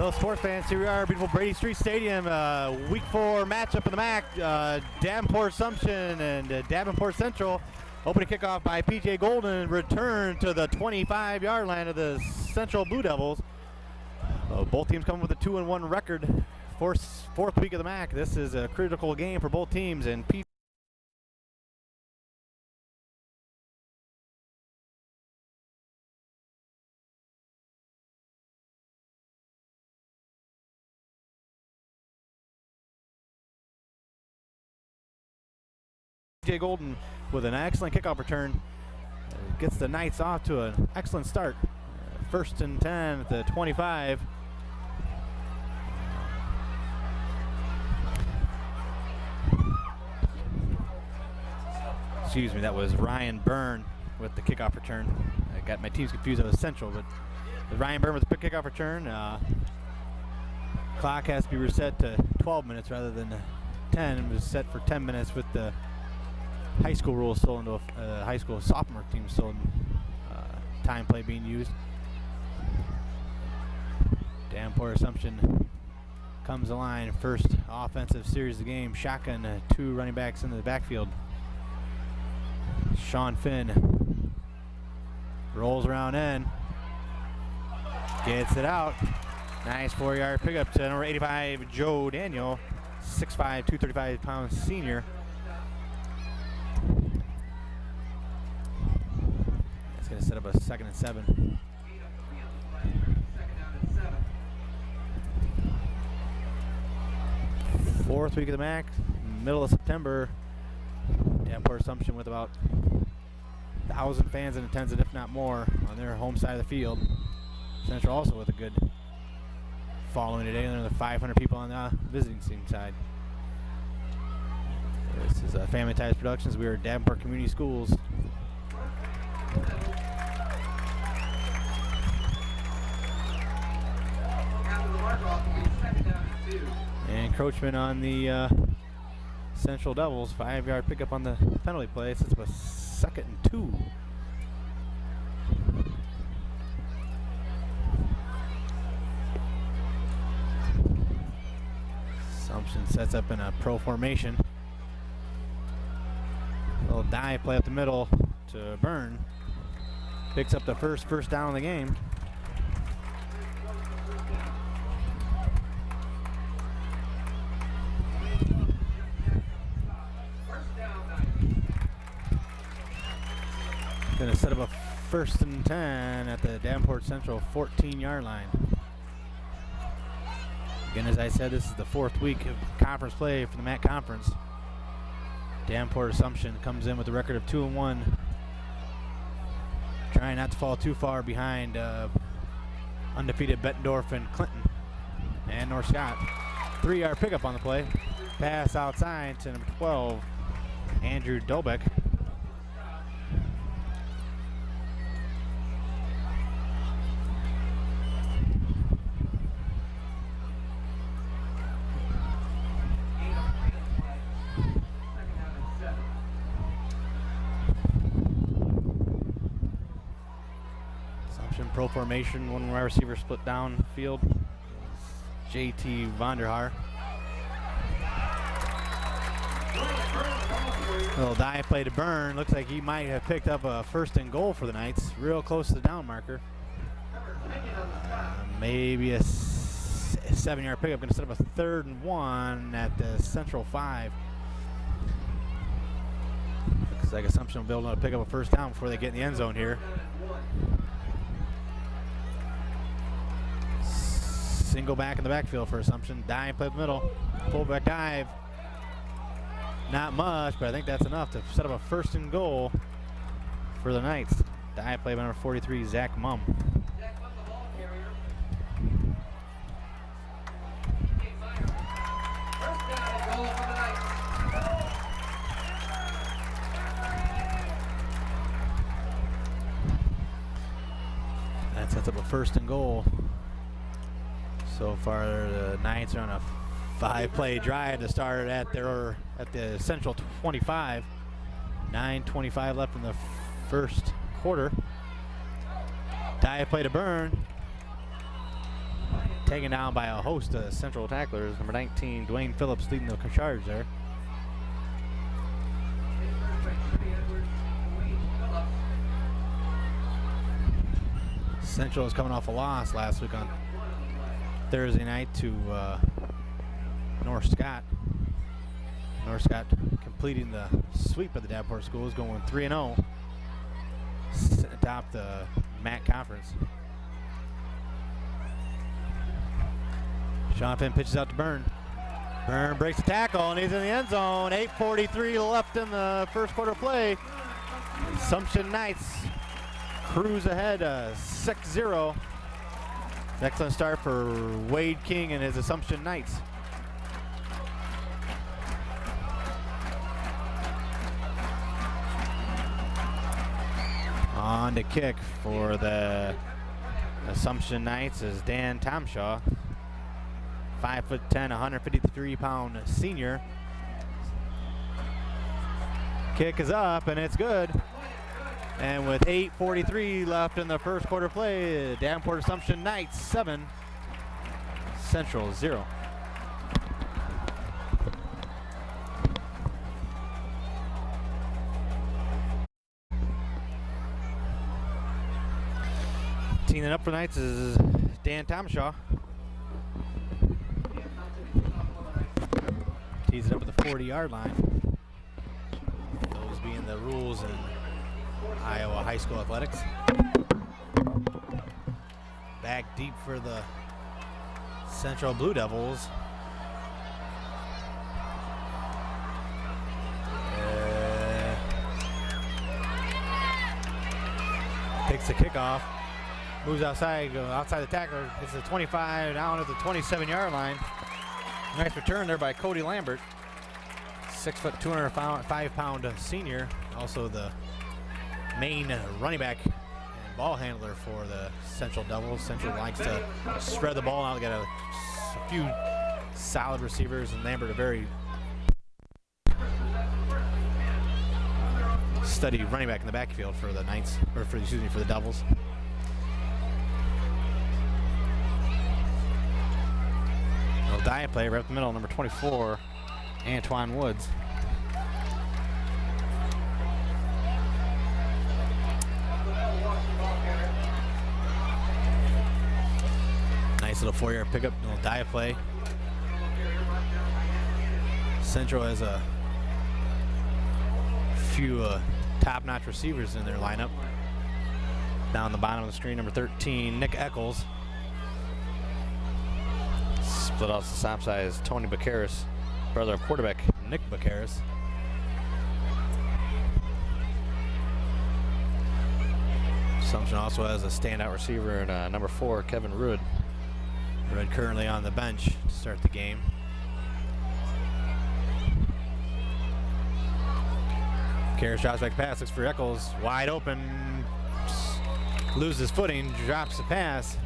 Hello, sports fans. Here we are, beautiful Brady Street Stadium. Week 4 matchup in the MAC. Davenport Assumption and Davenport Central. Opening kickoff by PJ Golden. Return to the 25-yard line of the Central Blue Devils. Both teams coming with a 2-1 record. Fourth week of the MAC. This is a critical game for both teams. And PJ Golden with an excellent kickoff return gets the Knights off to an excellent start. First and 10 at the 25. Excuse me, that was Ryan Byrne with the kickoff return. I got my teams confused. That was Central, but Ryan Byrne with the kickoff return. Clock has to be reset to 12 minutes rather than 10. It was set for 10 minutes with the high school rules still into a high school sophomore team still in time play being used. Davenport Assumption comes to line. First offensive series of the game. Shotgun, 2 running backs into the backfield. Sean Finn rolls around in, gets it out. Nice 4-yard pickup to number 85, Joe Daniel, 6'5", 235-pound senior. That's going to set up a 2nd and 7. Fourth week of the MAC, middle of September. Davenport Assumption with about 1,000 fans in attendance, if not more, on their home side of the field. Central also with a good following today. Another 500 people on the visiting team side. This is Family Ties Productions. We are at Davenport Community Schools. And encroachment on the Central Devils. 5-yard pickup on the penalty play. It's a 2nd and 2. Assumption sets up in a pro formation. Little dive play up the middle to Byrne. Picks up the first down of the game. Going to set up a 1st and 10 at the Davenport Central 14-yard line. Again, as I said, this is the 4th week of conference play for the MAC Conference. Davenport Assumption comes in with a record of 2-1. Trying not to fall too far behind undefeated Bettendorf and Clinton and North Scott. 3-yard pickup on the play. Pass outside to number 12, Andrew Dolbeck. Pro formation, 1 wide receiver split down field. JT Vonderhaar. Little dive play to Byrne. Looks like he might have picked up a 1st and goal for the Knights. Real close to the down marker. Maybe a 7-yard pickup. Going to set up a 3rd and 1 at the Central 5. Looks like Assumption will be able to pick up a 1st down before they get in the end zone here. Single back in the backfield for Assumption. Dive play up the middle. Fullback dive. Not much, but I think that's enough to set up a 1st and goal for the Knights. Dive play by number 43, Zach Mumm. That sets up a 1st and goal. So far, the Knights are on a 5-play drive to start at the Central 25. 9:25 left in the first quarter. Dive play to Byrne. taken down by a host of Central tacklers. Number 19, Dwayne Phillips, leading the charge there. Central is coming off a loss last week on Thursday night to North Scott. North Scott completing the sweep of the Davenport schools, going 3-0 atop the MAC conference. Sean Finn pitches out to Byrne. Byrne breaks the tackle and he's in the end zone. 8:43 left in the first quarter play. Assumption Knights cruise ahead 6-0. Excellent start for Wade King and his Assumption Knights. On to kick for the Assumption Knights is Dan Tomshaw. 5'10", 153-pound senior. Kick is up and it's good. And with 8:43 left in the first quarter play, Davenport Assumption Knights 7, Central 0. Teeing it up for Knights is Dan Tomshaw. Tees it up at the 40-yard line. Those being the rules in Iowa high school athletics. Back deep for the Central Blue Devils. Takes the kickoff. Moves outside the tackler. It's the 25 down at the 27-yard line. Nice return there by Cody Lambert. 6 foot, 205-pound senior. Also the main running back and ball handler for the Central Devils. Central likes to spread the ball out. They got a few solid receivers, and Lambert a very steady running back in the backfield for the Knights, or for the Devils. Little dive play right up the middle, number 24, Antoine Woods. Nice little 4-yard pickup, little dive play. Central has a few top-notch receivers in their lineup. Down the bottom of the screen, number 13, Nick Eccles. Split off the stop side is Tony Baccaris, brother of quarterback Nick Baccaris. Assumption also has a standout receiver in number 4, Kevin Rudd. Rudd currently on the bench to start the game. Baccaris drops back pass, looks for Eccles, wide open, loses footing, drops the pass.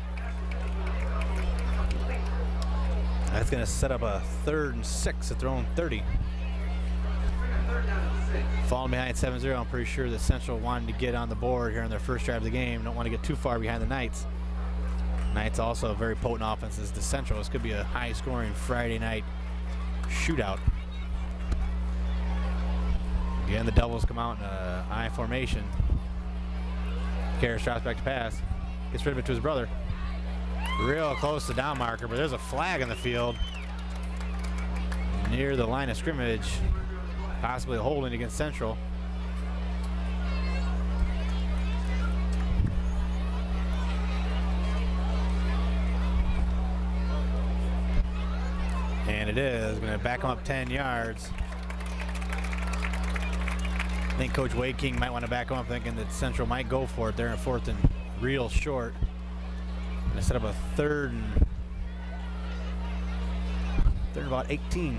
That's going to set up a 3rd and 6 at their own 30. Falling behind 7-0, I'm pretty sure that Central wanted to get on the board here on their first drive of the game. Don't want to get too far behind the Knights. Knights also a very potent offenses to Central. This could be a high-scoring Friday night shootout. Again, the Devils come out in a I formation. Karras drops back to pass. Gets rid of it to his brother. Real close to down marker, but there's a flag in the field near the line of scrimmage, possibly holding against Central. And it is going to back them up 10 yards. I think Coach Wade King might want to back them up, thinking that Central might go for it there in 4th and real short. Going to set up a 3rd and about 18.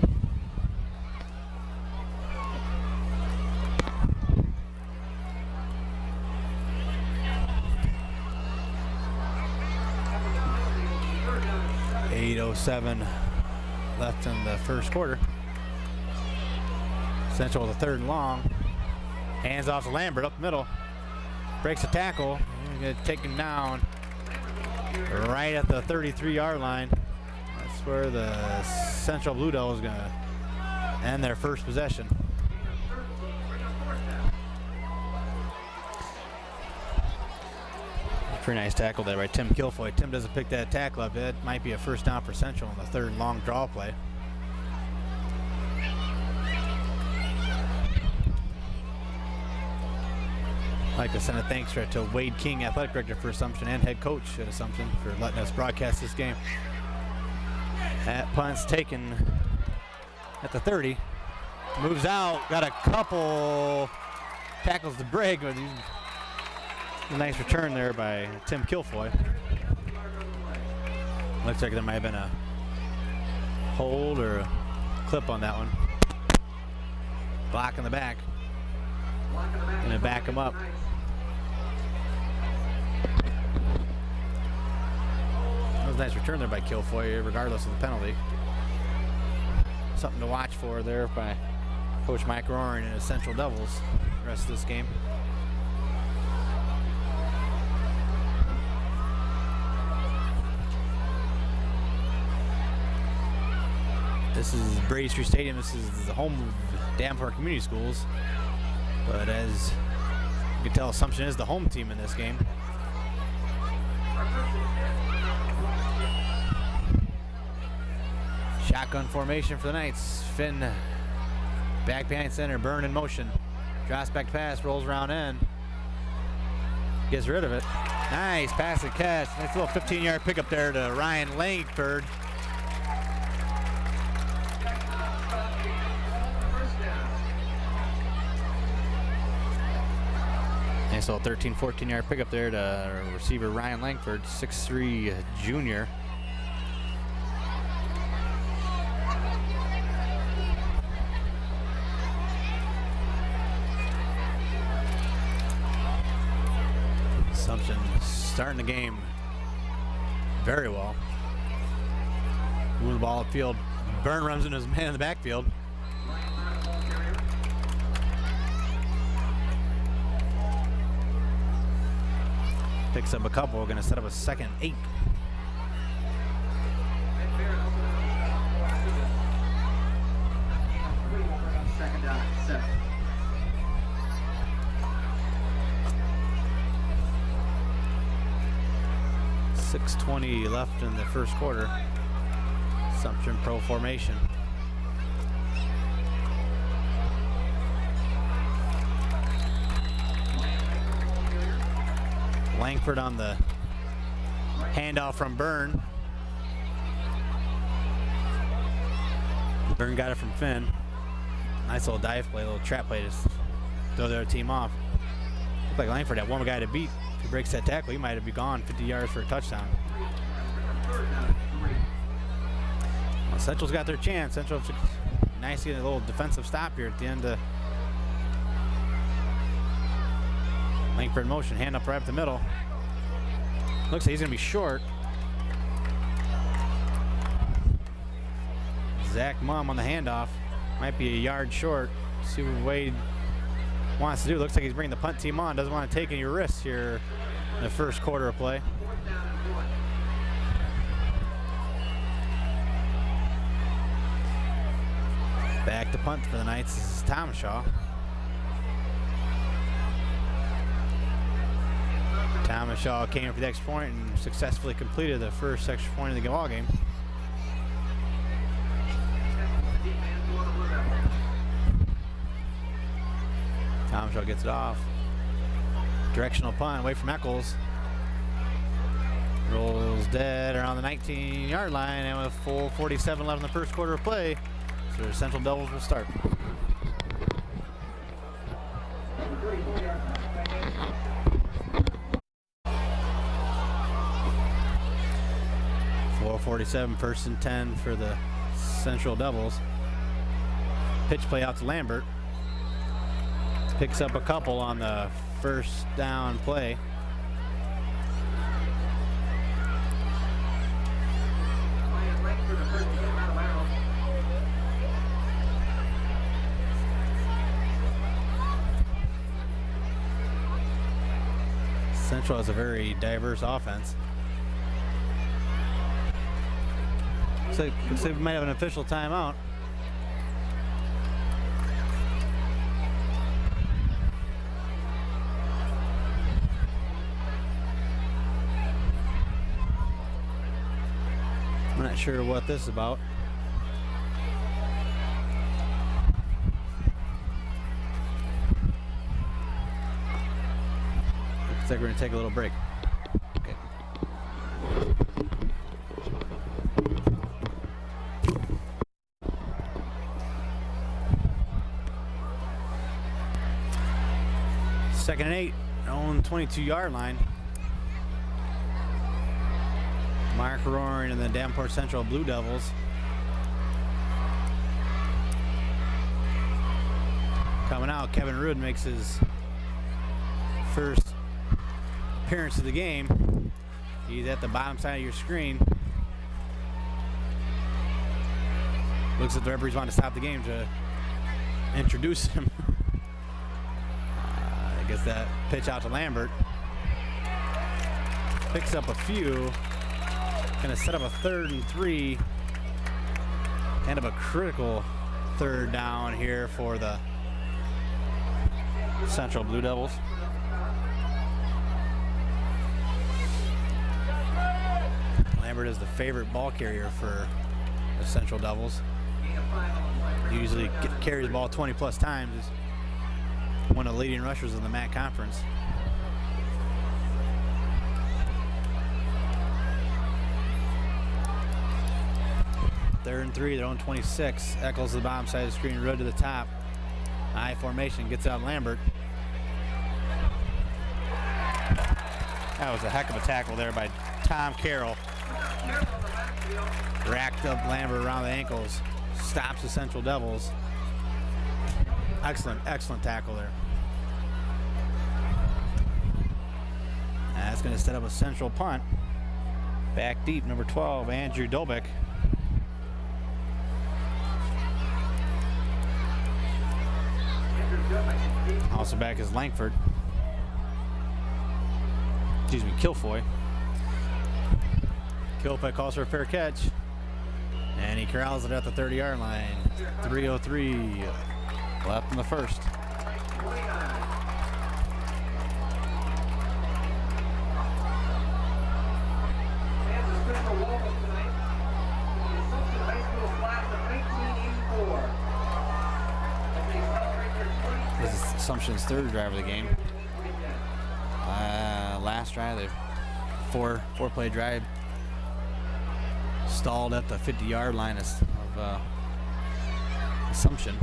.807 left in the first quarter. Central with a 3rd and long. Hands off to Lambert up the middle. Breaks the tackle. Going to take him down right at the 33-yard line. where the Central Blue Devils is going to end their first possession. Pretty nice tackle there by Tim Kilfoy. Tim doesn't pick that tackle up. That might be a first down for Central on the third long draw play. I'd like to send a thanks to Wade King, athletic director for Assumption, and head coach at Assumption for letting us broadcast this game. That punt's taken at the 30. Moves out, got a couple tackles to break. A nice return there by Tim Kilfoy. Looks like there might have been a hold or a clip on that one. Block in the back. Gonna back him up. That was a nice return there by Kilfoy, regardless of the penalty. Something to watch for there by Coach Mike Roaring and his Central Devils the rest of this game. This is Brady Street Stadium. This is the home of Davenport Community Schools. But as you can tell, Assumption is the home team in this game. Shotgun formation for the Knights. Finn back behind center, Burn in motion. Drops back pass, rolls around in. Gets rid of it. Nice pass and catch. Nice little 15-yard pickup there to Ryan Langford. Nice little 13, 14-yard pickup there to receiver Ryan Langford, 6'3" junior. Assumption starting the game very well. Moving the ball upfield. Byrne runs into his man in the backfield. Picks up a couple. We're going to set up a 2nd 8. Second down, 7. 6:20 left in the first quarter. Assumption pro formation. Langford on the handoff from Byrne. Byrne got it from Finn. Nice little dive play, little trap play to throw their team off. Looked like Langford had one guy to beat. If he breaks that tackle, he might have been gone 50 yards for a touchdown. Well, Central's got their chance. Central nice getting a little defensive stop here at the end of Langford in motion, hand up right up the middle. Looks like he's going to be short. Zach Mumm on the handoff. Might be a yard short. See what Wade wants to do. Looks like he's bringing the punt team on. Doesn't want to take any risks here in the first quarter of play. Back to punt for the Knights. This is Thomashaw. Thomashaw came for the extra point and successfully completed the first extra point of the ball game. Thomashaw gets it off. Directional punt away from Eccles. Rolls dead around the 19-yard line, and with 4:47 left in the first quarter of play, so the Central Devils will start. 4:47, 1st and 10 for the Central Devils. Pitch play out to Lambert. Picks up a couple on the first down play. Central has a very diverse offense. Looks like we might have an official timeout. I'm not sure what this is about. Looks like we're gonna take a little break. Okay. Second and 8 on the 22-yard line. Mark Roaring and the Davenport Central Blue Devils. Coming out, Kevin Rudd makes his first appearance of the game. He's at the bottom side of your screen. Looks like the referees want to stop the game to introduce him. I guess that pitch out to Lambert. Picks up a few. Going to set up a 3rd and 3. Kind of a critical 3rd down here for the Central Blue Devils. Lambert is the favorite ball carrier for the Central Devils. He usually carries the ball 20 plus times. He's one of the leading rushers in the MAC conference. Third and 3, their own 26. Eccles to the bottom side of the screen, Rudd to the top. I formation, gets out Lambert. That was a heck of a tackle there by Tom Carroll. Racked up Lambert around the ankles. Stops the Central Devils. Excellent, excellent tackle there. That's going to set up a Central punt. Back deep, number 12, Andrew Dobick. Also back is Langford. Excuse me, Kilfoy. Kilfoy calls for a fair catch. And he corrals it at the 30-yard line. 3:03 left in the first. This is Assumption's 3rd drive of the game. Last drive, the four-play drive stalled at the 50-yard line of Assumption.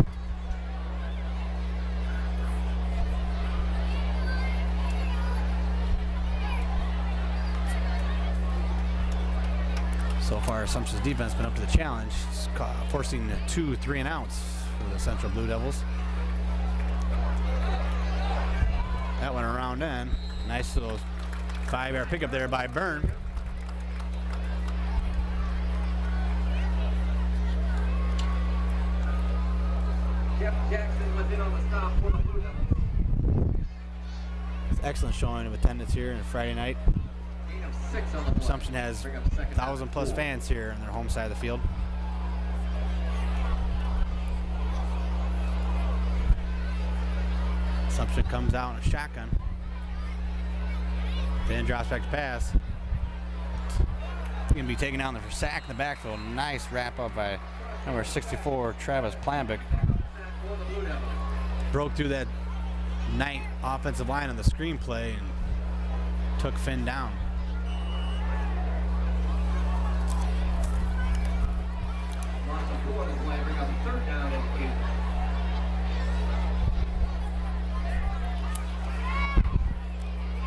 So far, Assumption's defense has been up to the challenge, forcing 2 3-and-outs for the Central Blue Devils. That went around in. Nice little 5-yard pickup there by Byrne. Jeff Jackson was in on the stop for the Blue Devils. It's excellent showing of attendance here on a Friday night. Assumption has 1,000+ fans here on their home side of the field. Assumption comes out in a shotgun. Then drops back to pass. He's going to be taken down there for sack in the backfield. Nice wrap up by number 64, Travis Plambic. Broke through that Knight offensive line on the screenplay and took Finn down.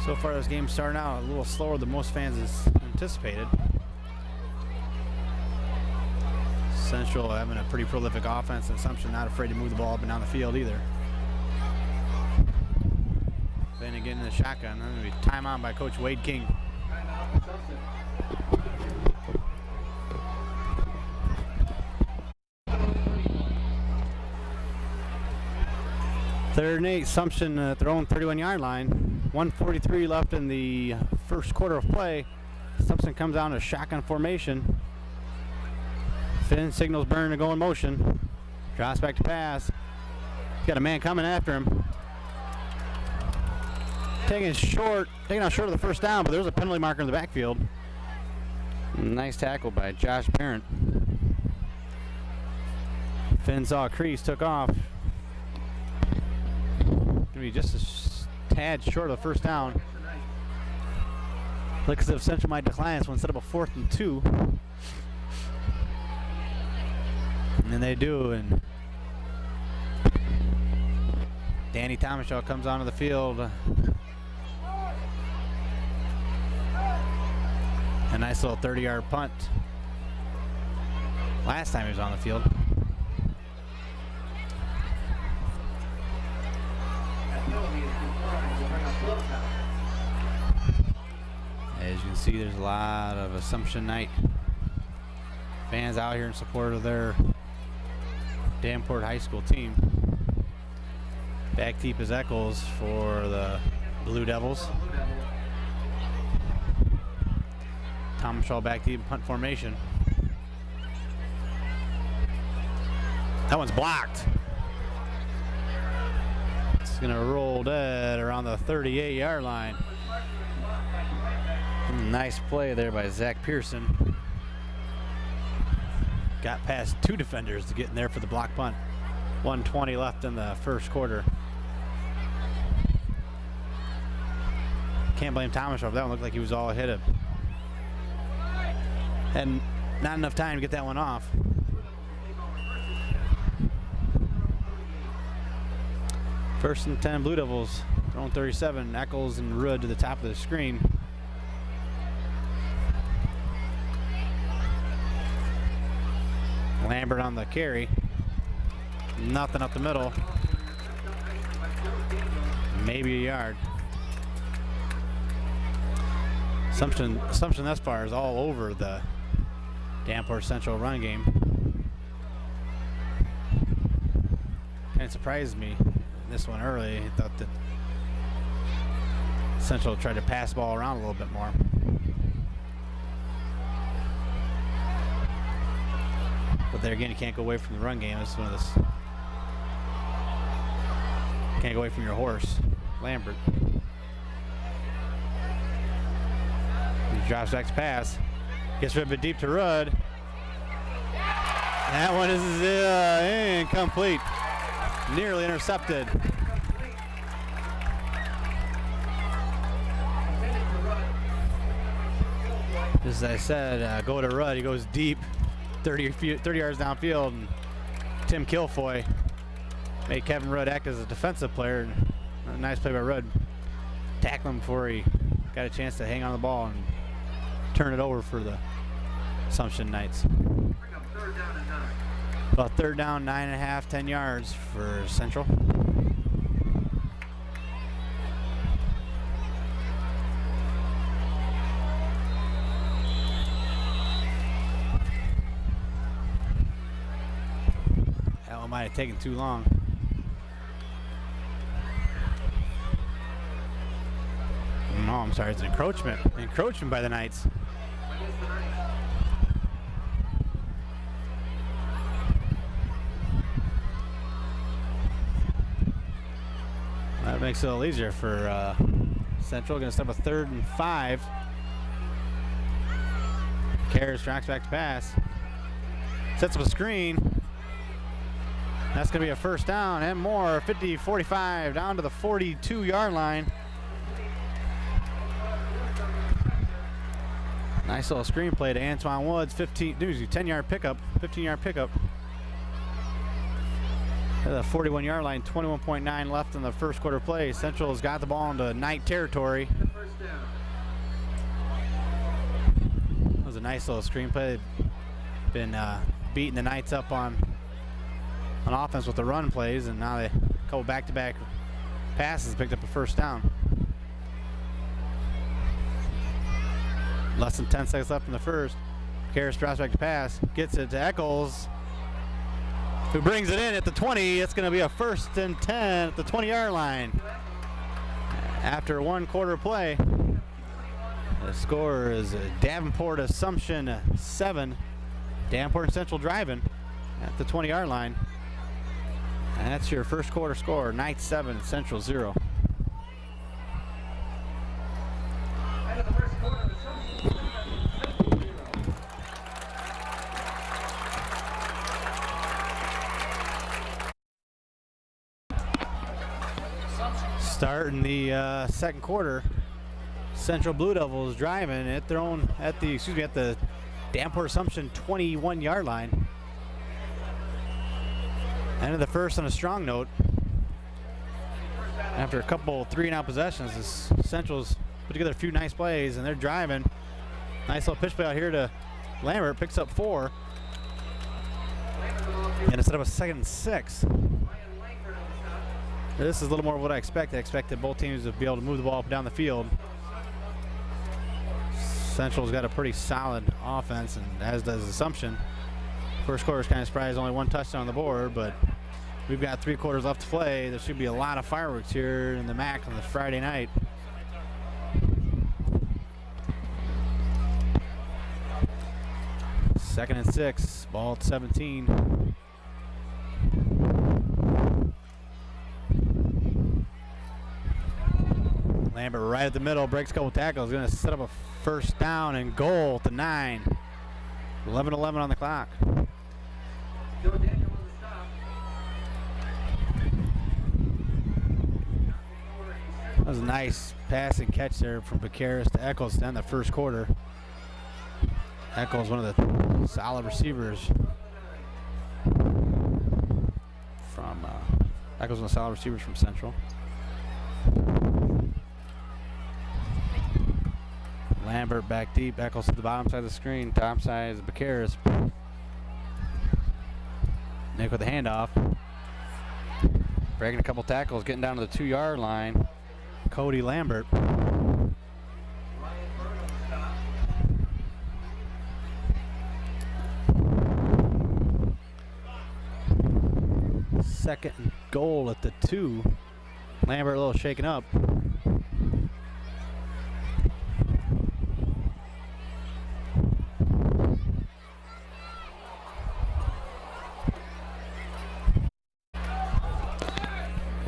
So far, this game's starting out a little slower than most fans anticipated. Central having a pretty prolific offense, and Assumption not afraid to move the ball up and down the field either. Then again in the shotgun, going to be timeout by Coach Wade King. Third and 8, Assumption at their own 31-yard line. 1:43 left in the first quarter of play. Assumption comes down to shotgun formation. Finn signals Byrne to go in motion. Drops back to pass. He's got a man coming after him. Taking out short of the first down, but there's a penalty marker in the backfield. Nice tackle by Josh Parent. Finn saw a crease, took off. Gonna be just a tad short of the first down. Looks as if Central might decline this one, set up a 4th and 2. And then they do, and Danny Thomashaw comes onto the field. A nice little 30-yard punt. Last time he was on the field. As you can see, there's a lot of Assumption Night fans out here in support of their Davenport High School team. Back deep is Eccles for the Blue Devils. Thomashaw back deep punt formation. That one's blocked. It's gonna roll dead around the 38-yard line. Nice play there by Zach Pearson. Got past 2 defenders to get in there for the block punt. 1:20 left in the first quarter. Can't blame Thomashaw. That one looked like he was all ahead of. And not enough time to get that one off. First and 10, Blue Devils throwing 37. Eccles and Rudd to the top of the screen. Lambert on the carry. Nothing up the middle. Maybe a yard. Assumption thus far is all over the Davenport Central run game. And it surprised me this one early. I thought that Central tried to pass the ball around a little bit more. But there again, you can't go away from the run game. It's one of this. Can't go away from your horse, Lambert. He drops back to pass. Gets rid of it deep to Rudd. That one is incomplete. Nearly intercepted. As I said, go to Rudd. He goes deep, 30 yards downfield. And Tim Kilfoy made Kevin Rudd act as a defensive player. A nice play by Rudd. Tackle him before he got a chance to hang on the ball and turn it over for the Assumption Knights. About 3rd down, 9.5, 10 yards for Central. That one might have taken too long. No, I'm sorry, it's an encroachment. Encroachment by the Knights. That makes it a little easier for Central. Going to start a 3rd and 5. Karras tracks back to pass. Sets up a screen. That's going to be a 1st down and more. 50-45 down to the 42-yard line. Nice little screen play to Antoine Woods. 10-yard pickup. 15-yard pickup. At the 41-yard line, 21.9 left in the first quarter play. Central has got the ball into Knight territory. That was a nice little screen play. Been beating the Knights up on offense with the run plays, and now they a couple back-to-back passes picked up a 1st down. Less than 10 seconds left in the first. Karras drops back to pass, gets it to Eccles, who brings it in at the 20. It's going to be a 1st and 10 at the 20-yard line. After 1 quarter play, the score is Davenport Assumption 7, Davenport and Central driving at the 20-yard line. And that's your first quarter score. Knights 7, Central 0. End of the first quarter, Assumption 7, Starting the second quarter, Central Blue Devils driving at their own at the Davenport Assumption 21-yard line. End of the first on a strong note. After a couple 3-and-out possessions, the Central's put together a few nice plays, and they're driving. Nice little pitch play out here to Lambert, picks up 4. And instead of a 2nd and 6. This is a little more of what I expected. I expected both teams to be able to move the ball up and down the field. Central's got a pretty solid offense, and as does Assumption. First quarter is kind of surprised, only 1 touchdown on the board, but we've got 3 quarters left to play. There should be a lot of fireworks here in the MAC on the Friday night. Second and 6, ball at 17. Lambert right at the middle, breaks a couple tackles, going to set up a first down and goal to 9. 11-11 on the clock. Joe Daniel on the stop. That was a nice pass and catch there from Vaqueros to Eccles to end the first quarter. Eccles, one of the solid receivers from Eccles, one of the solid receivers from Central. Lambert back deep, Eccles to the bottom side of the screen, top side is Vaqueros. Nick with the handoff. Breaking a couple tackles, getting down to the 2-yard line. Cody Lambert. Second and goal at the 2. Lambert a little shaken up.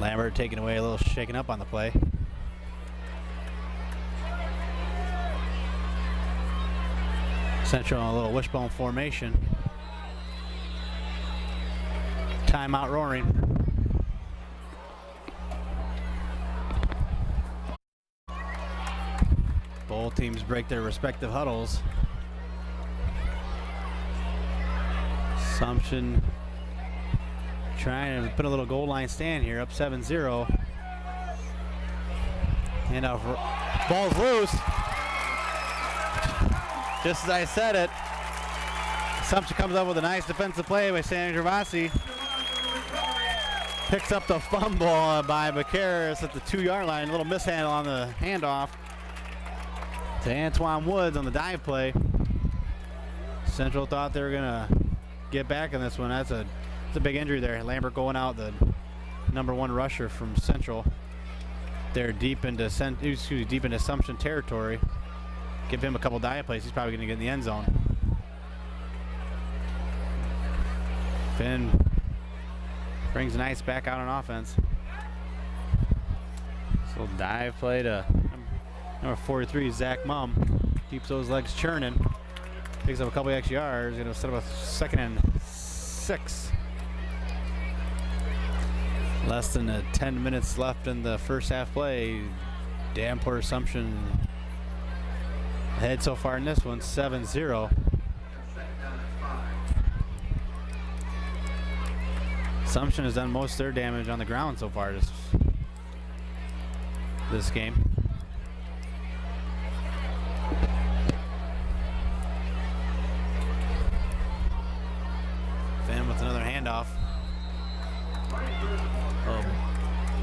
Lambert taken away, a little shaken up on the play. Central in a little wishbone formation. Timeout roaring. Both teams break their respective huddles. Assumption trying to put a little goal line stand here, up 7-0. Handoff, ball's loose. Just as I said it, Assumption comes up with a nice defensive play by San Gervasi. Picks up the fumble by Vaqueros at the 2-yard line. A little mishandle on the handoff to Antoine Woods on the dive play. Central thought they were gonna get back on this one. It's a big injury there. Lambert going out, the #1 rusher from Central. They're deep into Assumption territory. Give him a couple dive plays. He's probably going to get in the end zone. Finn brings Knights back out on offense. So dive play to number 43, Zach Mumm. Keeps those legs churning. Picks up a couple extra yards. Going to set up a 2nd and 6. Less than 10 minutes left in the first half play. Davenport Assumption ahead so far in this one, 7-0. Assumption has done most of their damage on the ground so far this game. Finn with another handoff.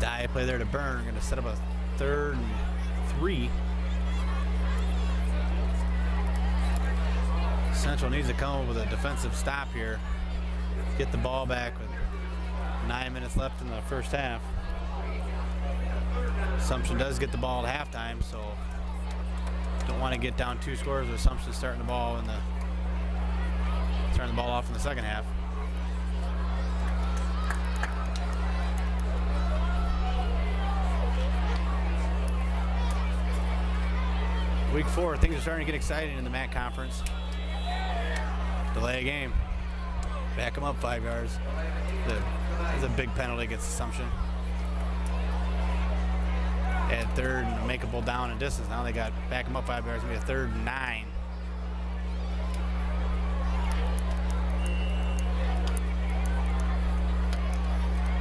Dive play there to Byrne. Going to set up a 3rd and 3. Central needs to come up with a defensive stop here. Get the ball back with 9 minutes left in the first half. Assumption does get the ball at halftime, so don't want to get down 2 scores with Assumption starting the ball in the Turn the ball off in the second half. Week 4, things are starting to get exciting in the MAC conference. Delay a game. Back them up 5 yards. That's a big penalty against Assumption. At third and makeable down and distance. Now they got back them up 5 yards. It's going to be a 3rd and 9.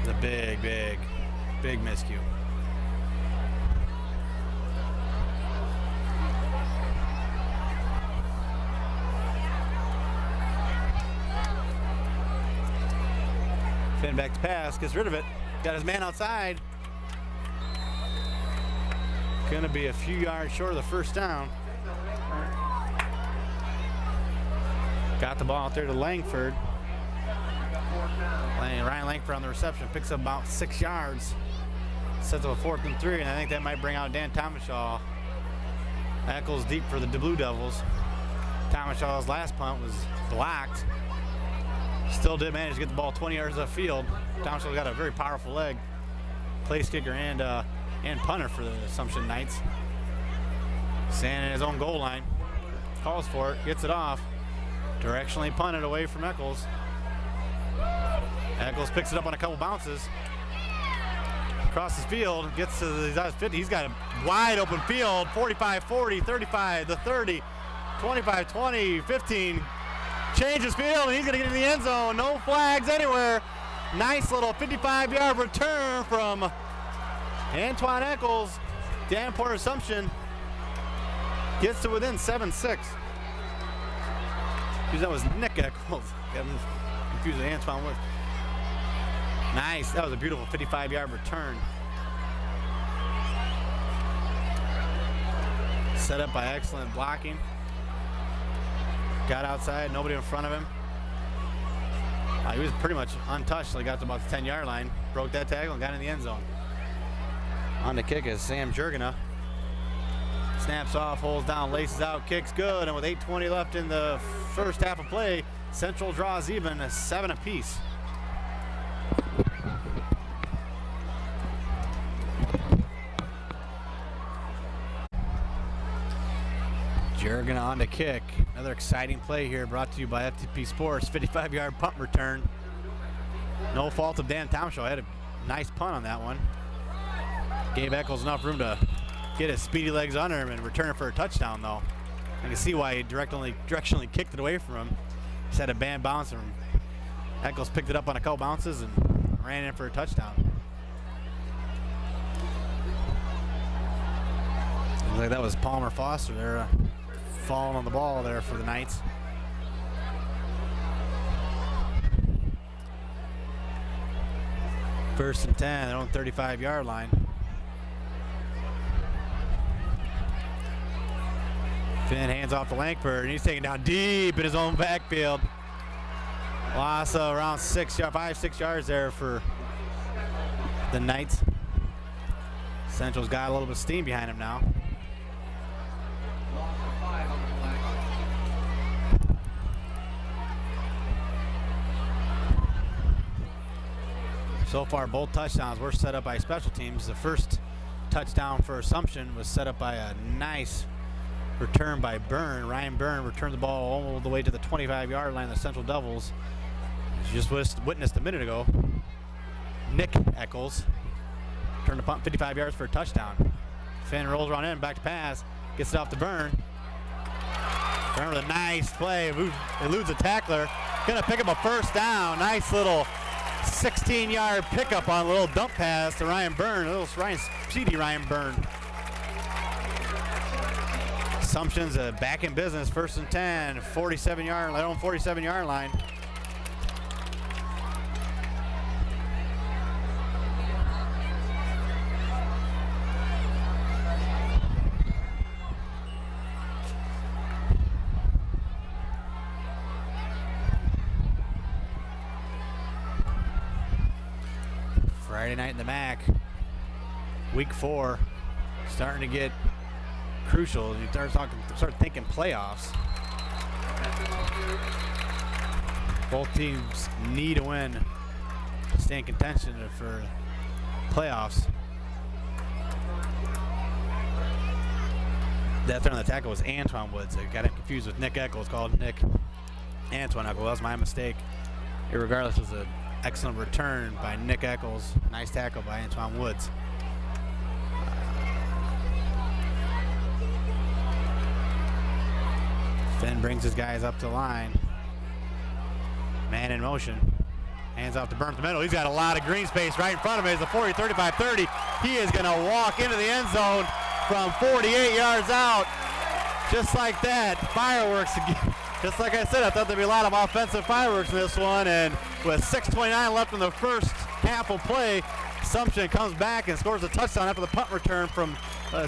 It's a big miscue. Finn back to pass, gets rid of it. Got his man outside. Gonna be a few yards short of the first down. Got the ball out there to Langford. Ryan Langford on the reception, picks up about 6 yards. Sets up a 4th and 3, and I think that might bring out Dan Thomashaw. Eccles deep for the Blue Devils. Tomashaw's last punt was blocked. Still did manage to get the ball 20 yards upfield. Tomashaw's got a very powerful leg. Place kicker and punter for the Assumption Knights. Standing in his own goal line. Calls for it, gets it off. Directionally punted away from Eccles. Eccles picks it up on a couple bounces. Across the field, gets to the 50. He's got a wide open field. 45-40, 35, the 30, 25-20, 15. Changes field, and he's gonna get in the end zone. No flags anywhere. Nice little 55-yard return from Antoine Eccles. Davenport Assumption gets to within 7-6. That was Nick Eccles. I'm confused with Antoine was. Nice, that was a beautiful 55-yard return. Set up by excellent blocking. Got outside, nobody in front of him. He was pretty much untouched until he got to about the 10-yard line. Broke that tackle and got in the end zone. On the kick is Sam Jurgena. Snaps off, holds down, laces out, kicks good, and with 8:20 left in the first half of play, Central draws even, 7 apiece. Jurgen on to kick. Another exciting play here brought to you by FTP Sports. 55-yard punt return. No fault of Dan Thomashaw. Had a nice punt on that one. Gave Eccles enough room to get his speedy legs under him and return it for a touchdown, though. You can see why he directionally kicked it away from him. Just had a band bounce, and Eccles picked it up on a couple bounces and ran in for a touchdown. Looks like that was Palmer Foster there, falling on the ball there for the Knights. First and 10, their own 35-yard line. Finn hands off to Langford, and he's taken down deep in his own backfield. Loss of around 5-6 yards there for the Knights. Central's got a little bit of steam behind him now. So far, both touchdowns were set up by special teams. The first touchdown for Assumption was set up by a nice return by Byrne. Ryan Byrne returned the ball all the way to the 25-yard line of the Central Devils. As you just witnessed a minute ago, Nick Eccles turned the punt 55 yards for a touchdown. Finn rolls around in, back to pass, gets it off to Byrne. Byrne with a nice play, eludes a tackler. Gonna pick up a first down. Nice little 16-yard pickup on a little dump pass to Ryan Byrne, a little speedy Ryan Byrne. Assumption's back in business, first and 10, 47-yard, their own 47-yard line. Friday night in the MAC, week 4, starting to get crucial. You start thinking playoffs. Both teams need to win to stay in contention for playoffs. That throw on the tackle was Antoine Woods. I got him confused with Nick Eccles, called Nick Antoine Eccles. That was my mistake. Irregardless, it was an excellent return by Nick Eccles. Nice tackle by Antoine Woods. Finn brings his guys up to the line. Man in motion. Hands off to Burn to the middle. He's got a lot of green space right in front of him. It's a 40, 35, 30. He is going to walk into the end zone from 48 yards out. Just like that. Fireworks. Just like I said, I thought there'd be a lot of offensive fireworks in this one. And with 6:29 left in the first half of play, Assumption comes back and scores a touchdown after the punt return from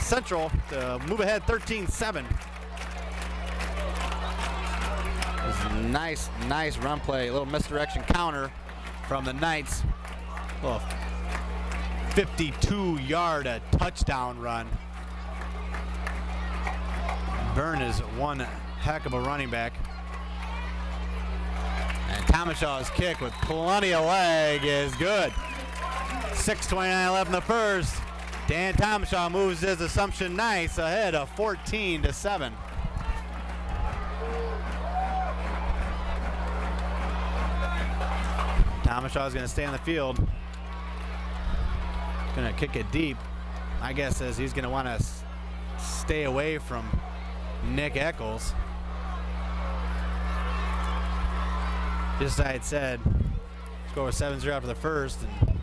Central to move ahead 13-7. Nice run play. A little misdirection counter from the Knights. A little 52-yard touchdown run. Byrne is one heck of a running back. And Tomashaw's kick with plenty of leg is good. 6:29 left in the first. Dan Tomashaw moves his Assumption Knights ahead of 14-7. Tomashaw is going to stay on the field. Going to kick it deep. My guess is he's going to want to stay away from Nick Eccles. Just as I had said, score was 7-0 after the first, and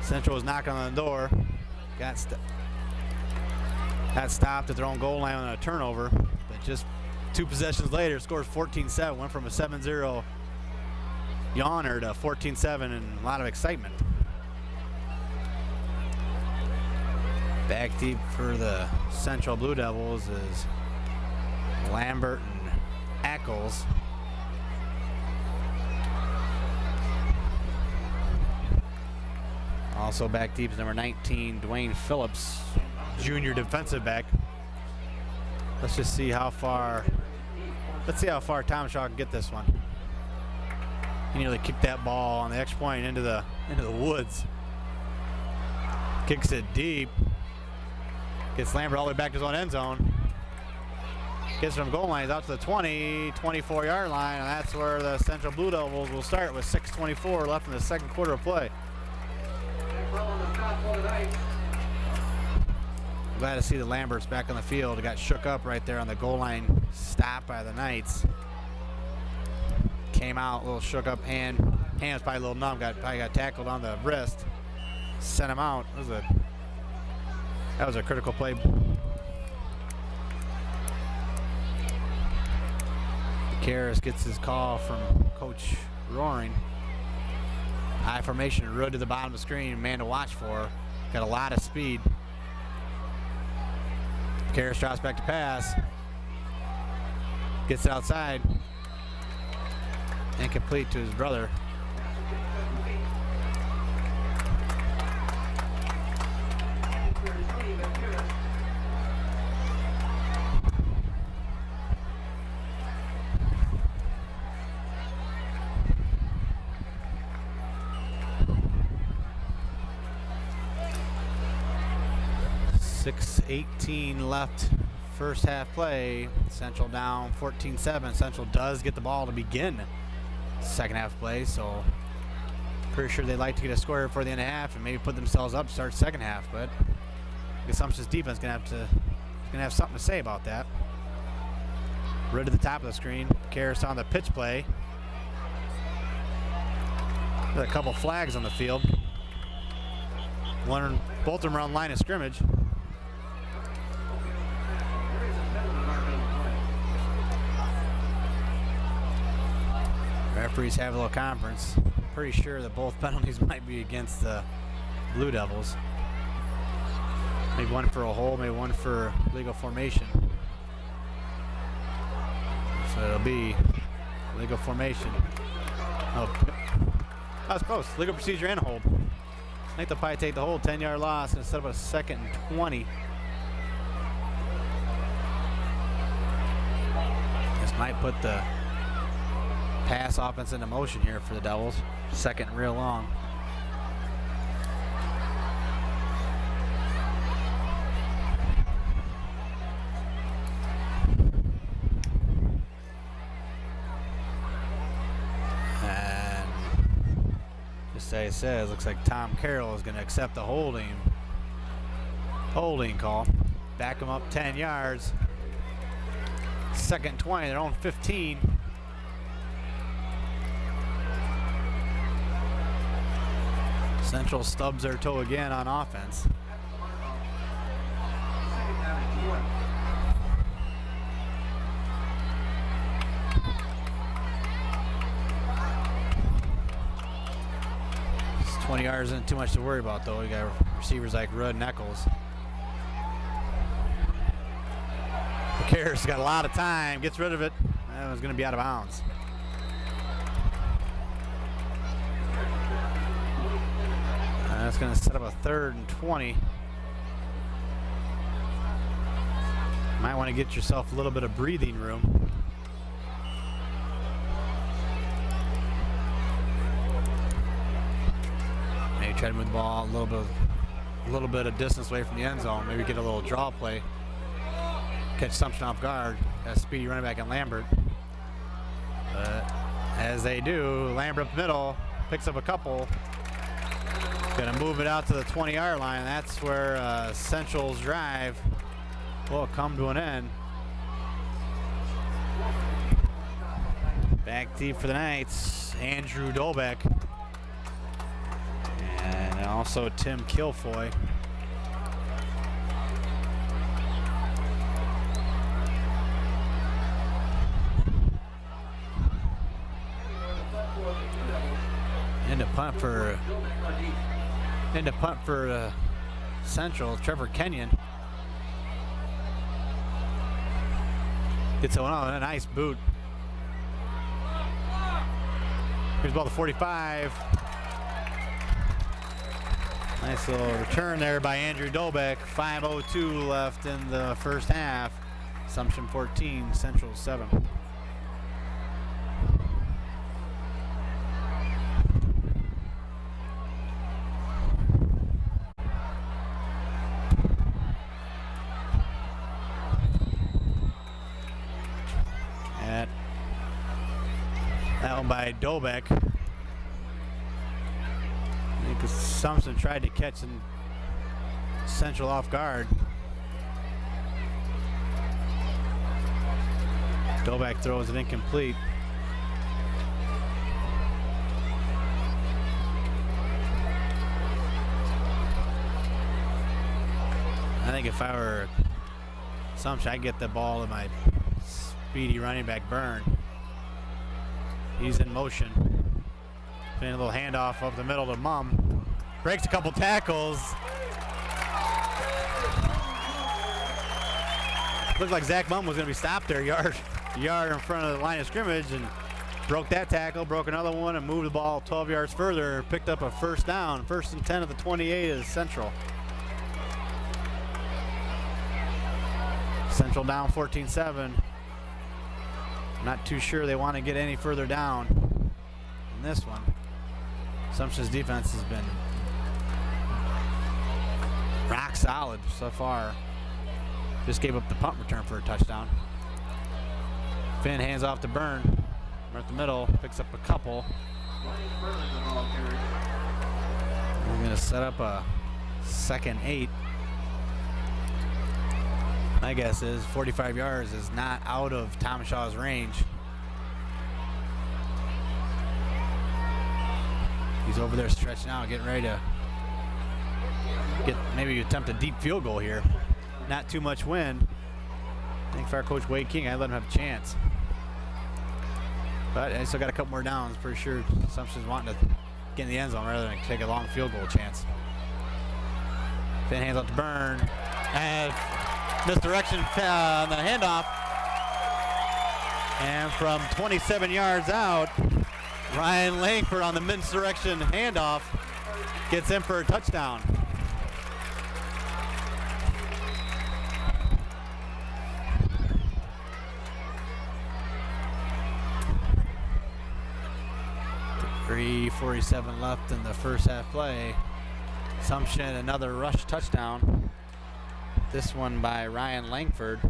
Central was knocking on the door. Got stopped at their own goal line on a turnover, but just 2 possessions later, scores 14-7. Went from a 7-0 yawner to 14-7, and a lot of excitement. Back deep for the Central Blue Devils is Lambert and Eccles. Also back deep is number 19, Dwayne Phillips, junior defensive back. Let's just see how far. Let's see how far Tomashaw can get this one. He nearly kicked that ball on the extra point into the woods. Kicks it deep. Gets Lambert all the way back to his own end zone. Gets from goal line out to the 20, 24-yard line, and that's where the Central Blue Devils will start with 6:24 left in the second quarter of play. Glad to see the Lamberts back on the field. It got shook up right there on the goal line stop by the Knights. Came out a little shook up, hand was probably a little numb. Probably got tackled on the wrist. Sent him out. That was a critical play. Karras gets his call from Coach Roaring. High formation, road to the bottom of the screen, man to watch for. Got a lot of speed. Karras drops back to pass. Gets outside. Incomplete to his brother. .18 left first half play. Central down 14-7. Central does get the ball to begin second half play, so pretty sure they'd like to get a score before the end of half and maybe put themselves up to start second half, but Assumption's defense is gonna have something to say about that. Right to the top of the screen. Karras on the pitch play. Got a couple flags on the field. Both of them are on line of scrimmage. Referees have a little conference. Pretty sure that both penalties might be against the Blue Devils. Maybe one for a hold, maybe one for legal formation. So it'll be legal formation. Oh, that was close. Legal procedure and a hold. I think they'll probably take the hold, 10-yard loss, and set up a 2nd and 20. This might put the pass offense into motion here for the Devils. Second and real long. And just as it says, looks like Tom Carroll is going to accept the holding call. Back him up 10 yards. Second 20, their own 15. Central stubs their toe again on offense. It's 20 yards isn't too much to worry about, though. You got receivers like Rudd and Eccles. Harris got a lot of time, gets rid of it. That was going to be out of bounds. That's going to set up a 3rd and 20. Might want to get yourself a little bit of breathing room. Maybe try to move the ball a little bit of distance away from the end zone. Maybe get a little draw play. Catch Sumption off guard. Got a speedy running back in Lambert. But as they do, Lambert up the middle, picks up a couple. Gonna move it out to the 20-yard line. That's where Central's drive will come to an end. Back deep for the Knights, Andrew Dolbeck. And also Tim Kilfoy. Into punt for Central, Trevor Kenyon. Gets a nice boot. Here's ball to 45. Nice little return there by Andrew Dolbeck. 5:02 left in the first half. Assumption 14, Central 7. That one by Dolbeck. I think Assumption tried to catch Central off guard. Dolbeck throws it incomplete. I think if I were Assumption, I'd get the ball to my speedy running back Byrne. He's in motion. Playing a little handoff up the middle to Mum. Breaks a couple tackles. Looked like Zach Mum was going to be stopped there, yard in front of the line of scrimmage, and broke that tackle, broke another one, and moved the ball 12 yards further. Picked up a first down. 1st and 10 at the 28 is Central. Central down 14-7. Not too sure they want to get any further down in this one. Assumption's defense has been rock solid so far. Just gave up the punt return for a touchdown. Finn hands off to Byrne. Right at the middle, picks up a couple. We're going to set up a 2nd 8. My guess is 45 yards is not out of Tom Shaw's range. He's over there stretching out, getting ready to maybe attempt a deep field goal here. Not too much wind. I think for our coach Wade King, I'd let him have a chance. But I still got a couple more downs. Pretty sure Assumption's wanting to get in the end zone rather than take a long field goal chance. Finn hands off to Byrne. And misdirection on the handoff. And from 27 yards out, Ryan Langford on the misdirection handoff gets in for a touchdown. 3:47 left in the first half play. Assumption, another rush touchdown. This one by Ryan Langford.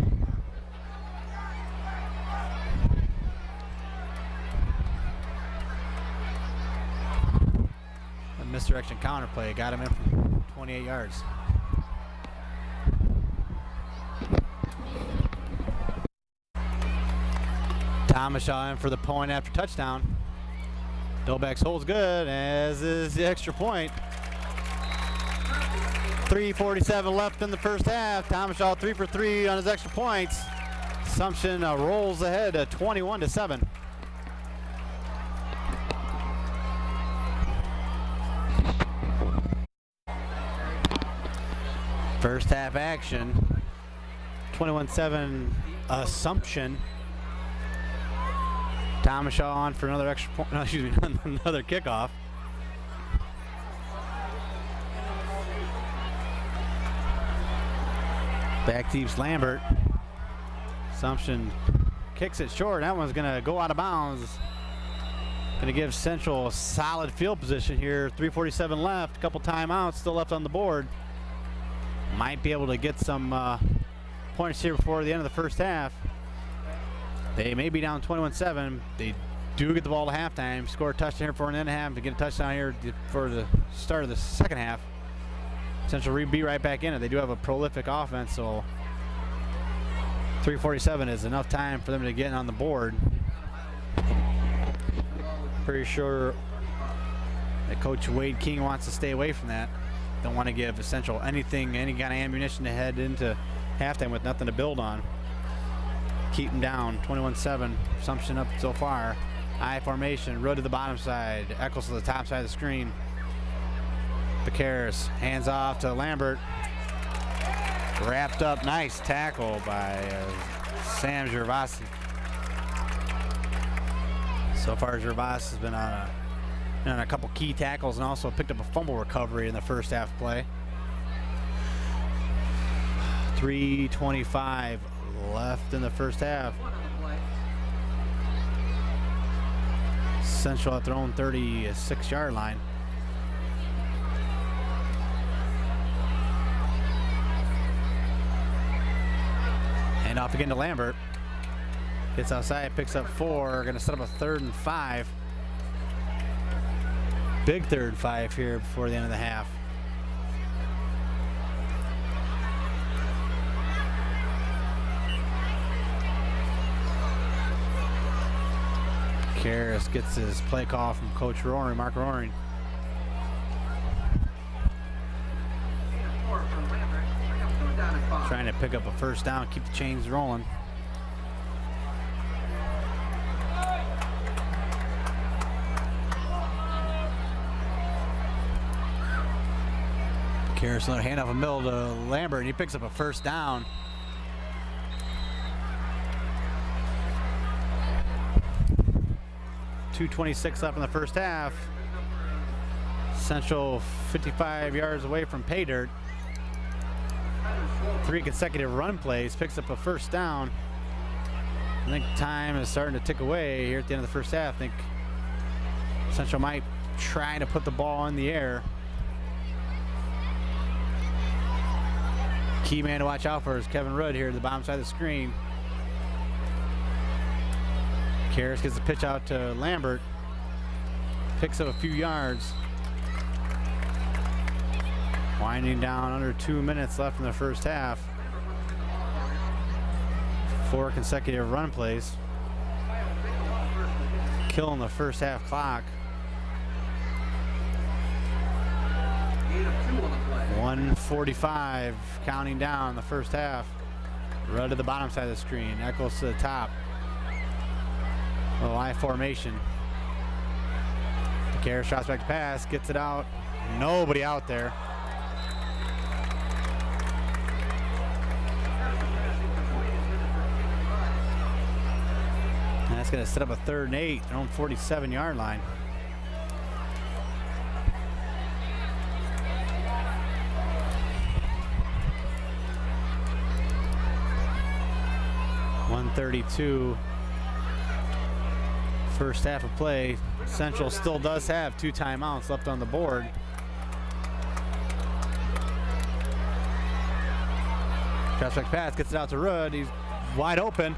A misdirection counter play got him in from 28 yards. Thomashaw in for the point after touchdown. Dolbeck's holds good, as is the extra point. 3:47 left in the first half. Thomashaw 3 for 3 on his extra points. Assumption rolls ahead at 21-7. First half action. 21-7 Assumption. Thomashaw on for another extra point. No, excuse me, another kickoff. Back deeps Lambert. Assumption kicks it short. That one's going to go out of bounds. Going to give Central a solid field position here. 3:47 left. A couple timeouts still left on the board. Might be able to get some points here before the end of the first half. They may be down 21-7. They do get the ball to halftime. Score a touchdown here for an end of half to get a touchdown here for the start of the second half. Central be right back in it. They do have a prolific offense, so 3:47 is enough time for them to get on the board. Pretty sure that Coach Wade King wants to stay away from that. Don't want to give Central anything, any kind of ammunition to head into halftime with nothing to build on. Keep them down, 21-7. Assumption up so far. I formation, road to the bottom side. Eccles to the top side of the screen. Picaris, hands off to Lambert. Wrapped up, nice tackle by Sam Gervasi. So far, Gervasi has been on a couple key tackles and also picked up a fumble recovery in the first half play. 3:25 left in the first half. Central at their own 36-yard line. Hand off again to Lambert. Gets outside, picks up 4. Going to set up a 3rd and 5. Big 3rd and 5 here before the end of the half. Karras gets his play call from Coach Roaring, Mark Roaring. Trying to pick up a first down, keep the chains rolling. Karras another hand off a middle to Lambert, and he picks up a first down. .226 left in the first half. Central 55 yards away from pay dirt. 3 consecutive run plays, picks up a first down. I think time is starting to tick away here at the end of the first half. I think Central might try to put the ball in the air. Key man to watch out for is Kevin Rudd here at the bottom side of the screen. Karras gets the pitch out to Lambert. Picks up a few yards. Winding down, under 2 minutes left in the first half. 4 consecutive run plays. Killing the first half clock. 1:45 counting down the first half. Rudd to the bottom side of the screen. Eccles to the top. Little I formation. Karras shots back to pass, gets it out. Nobody out there. And that's going to set up a 3rd and 8, their own 47-yard line. .132 first half of play. Central still does have 2 timeouts left on the board. Crossback pass, gets it out to Rudd. He's wide open,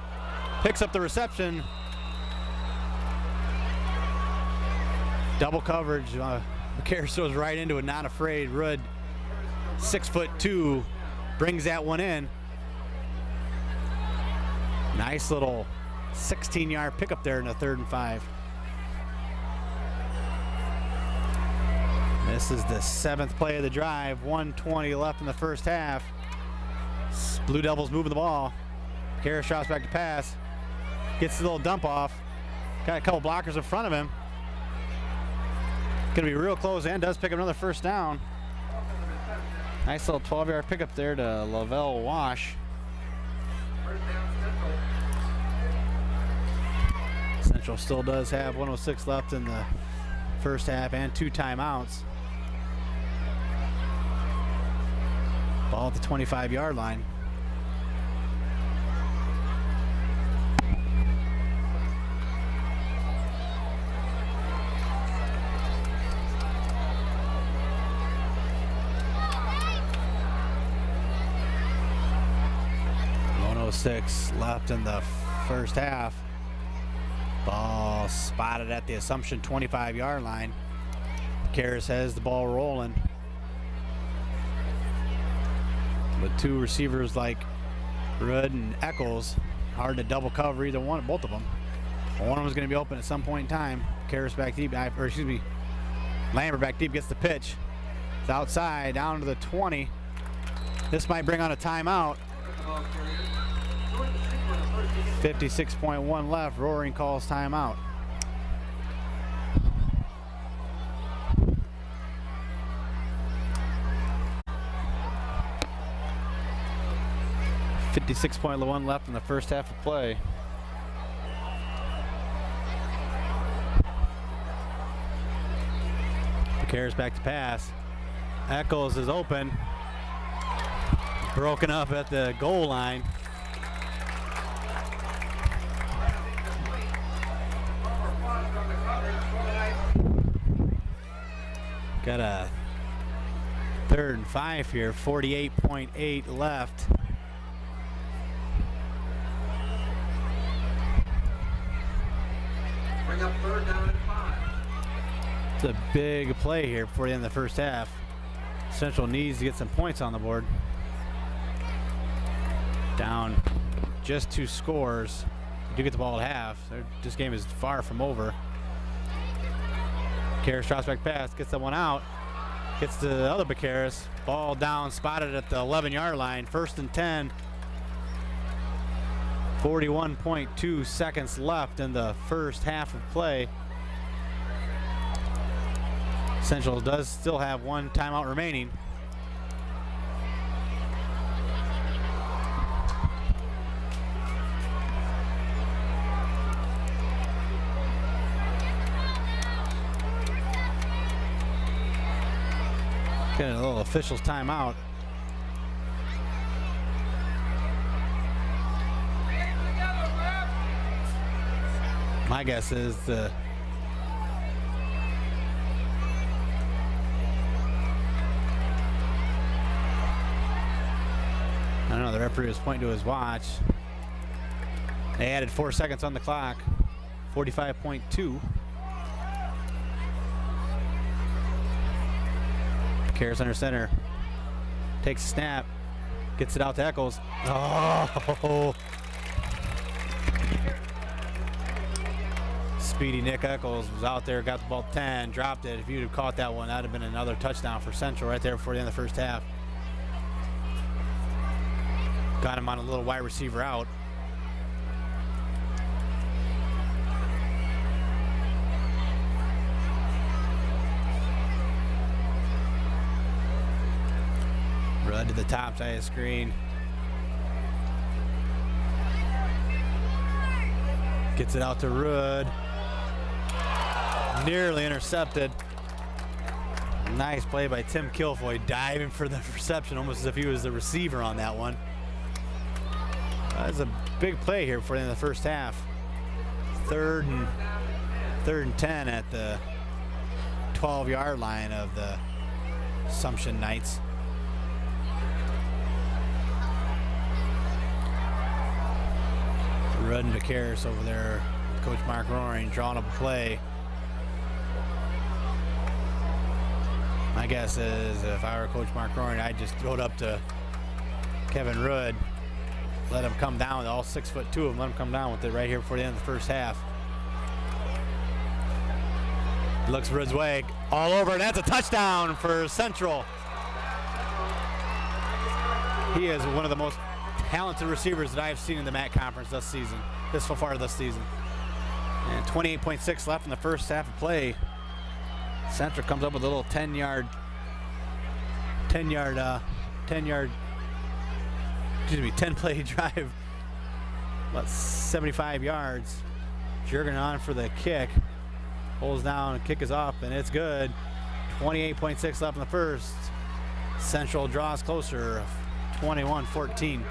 picks up the reception. Double coverage. McCarris throws right into it, not afraid. Rudd, 6'2", brings that one in. Nice little 16-yard pickup there in the 3rd and 5. This is the 7th play of the drive. 1:20 left in the first half. Blue Devils moving the ball. McCarris drops back to pass. Gets the little dump off. Got a couple blockers in front of him. Gonna be real close and does pick up another first down. Nice little 12-yard pickup there to Lavelle Wash. Central still does have 1:06 left in the first half and 2 timeouts. Ball at the 25-yard line. .06 left in the first half. Ball spotted at the Assumption 25-yard line. Karras has the ball rolling. With 2 receivers like Rudd and Eccles, hard to double cover either one, both of them. One of them is going to be open at some point in time. Karras back deep, or excuse me, Lambert back deep, gets the pitch. It's outside, down to the 20. This might bring on a timeout. 56.1 left. Roaring calls timeout. .1 left in the first half of play. Karras back to pass. Eccles is open. Broken up at the goal line. Got a 3rd and 5 here. 48.8 left. Bring up 3rd down and 5. It's a big play here before the end of the first half. Central needs to get some points on the board. Down just 2 scores. They do get the ball at half. This game is far from over. Karras drops back pass, gets that one out. Gets to the other Karras. Ball down, spotted at the 11-yard line. 1st and 10. 41.2 seconds left in the first half of play. Central does still have 1 timeout remaining. Getting a little officials timeout. My guess is I don't know, the referee was pointing to his watch. They added 4 seconds on the clock. 45.2. Karras under center. Takes a snap. Gets it out to Eccles. Oh! Speedy Nick Eccles was out there, got the ball 10, dropped it. If you'd have caught that one, that would have been another touchdown for Central right there before the end of the first half. Got him on a little wide receiver out. Rudd to the top side of the screen. Gets it out to Rudd. Nearly intercepted. Nice play by Tim Kilfoy, diving for the reception almost as if he was the receiver on that one. That's a big play here for the end of the first half. 3rd and 3rd and 10 at the 12-yard line of the Assumption Knights. Rudden to Karras over there. Coach Mark Roaring drawing up a play. My guess is if I were Coach Mark Roaring, I'd just throw it up to Kevin Rudd. Let him come down, all 6'2" of them, let him come down with it right here before the end of the first half. Looks Rudd's way, all over, and that's a touchdown for Central. He is one of the most talented receivers that I've seen in the MAC Conference so far this season. And 28.6 left in the first half of play. Central comes up with a little 10-play drive, about 75 yards. Jerking on for the kick. Pulls down, kick is up, and it's good. 28.6 left in the first. Central draws closer, 21-14.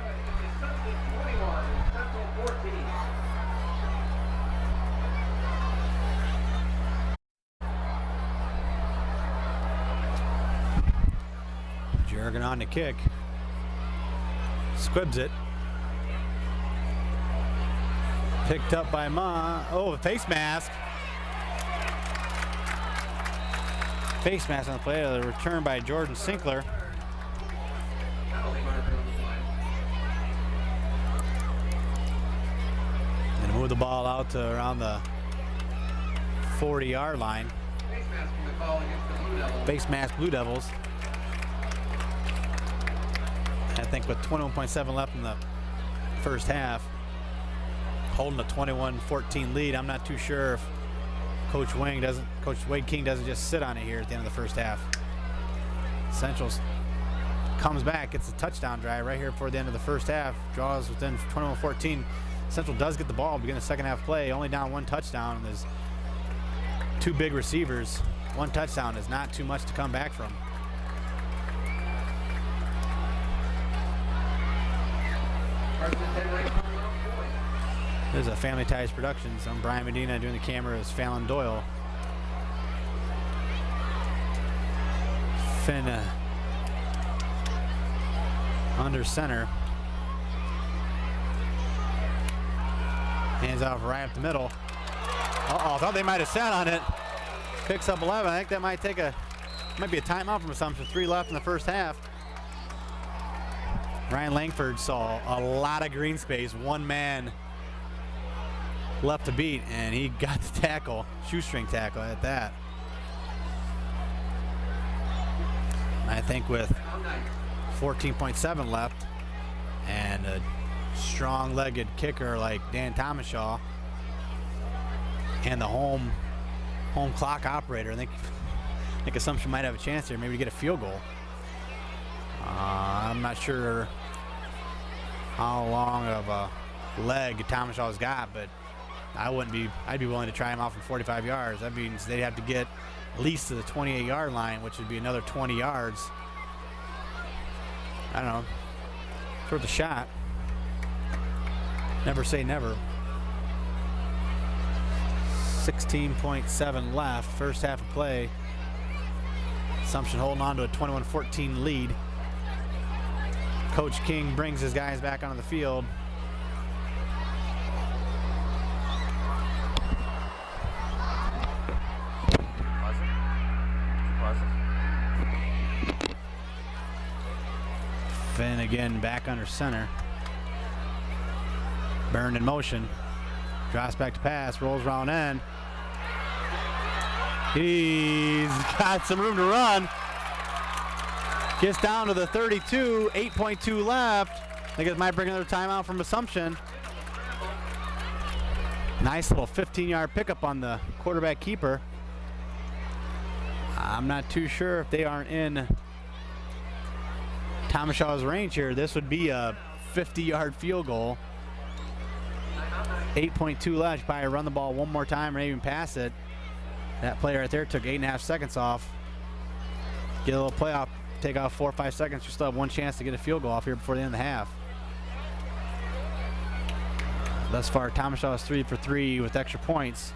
Jerking on the kick. Squibs it. Picked up by Ma. Oh, face mask. Face mask on the play. The return by Jordan Sinkler. And move the ball out to around the 40-yard line. Face mask Blue Devils. I think with 21.7 left in the first half, holding a 21-14 lead. I'm not too sure if Coach Wade King doesn't just sit on it here at the end of the first half. Central comes back, gets a touchdown drive right here before the end of the first half. Draws within 21-14. Central does get the ball beginning the second half play. Only down 1 touchdown. And there's 2 big receivers. 1 touchdown is not too much to come back from. There's a Family Ties Productions. I'm Brian Medina, doing the camera is Fallon Doyle. Finn under center. Hands off right up the middle. I thought they might have sat on it. Picks up 11. I think that might be a timeout from Assumption. 3 left in the first half. Ryan Langford saw a lot of green space. 1 man left to beat, and he got the tackle, shoestring tackle at that. I think with 14.7 left and a strong-legged kicker like Dan Thomashaw and the home clock operator, I think Assumption might have a chance here, maybe to get a field goal. I'm not sure how long of a leg Tomashaw's got, but I'd be willing to try him out from 45 yards. That means they'd have to get at least to the 28-yard line, which would be another 20 yards. I don't know. It's worth a shot. Never say never. 16.7 left, first half of play. Assumption holding on to a 21-14 lead. Coach King brings his guys back onto the field. Finn again back under center. Byrne in motion. Drops back to pass, rolls around end. He's got some room to run. Gets down to the 32, 8.2 left. I think it might bring another timeout from Assumption. Nice little 15-yard pickup on the quarterback keeper. I'm not too sure if they aren't in Tomashaw's range here. This would be a 50-yard field goal. 8.2 left. Probably run the ball one more time or even pass it. That play right there took 8.5 seconds off. Get a little playoff. Take off 4 or 5 seconds. You still have one chance to get a field goal off here before the end of the half. Thus far, Tomashaw is 3 for 3 with extra points.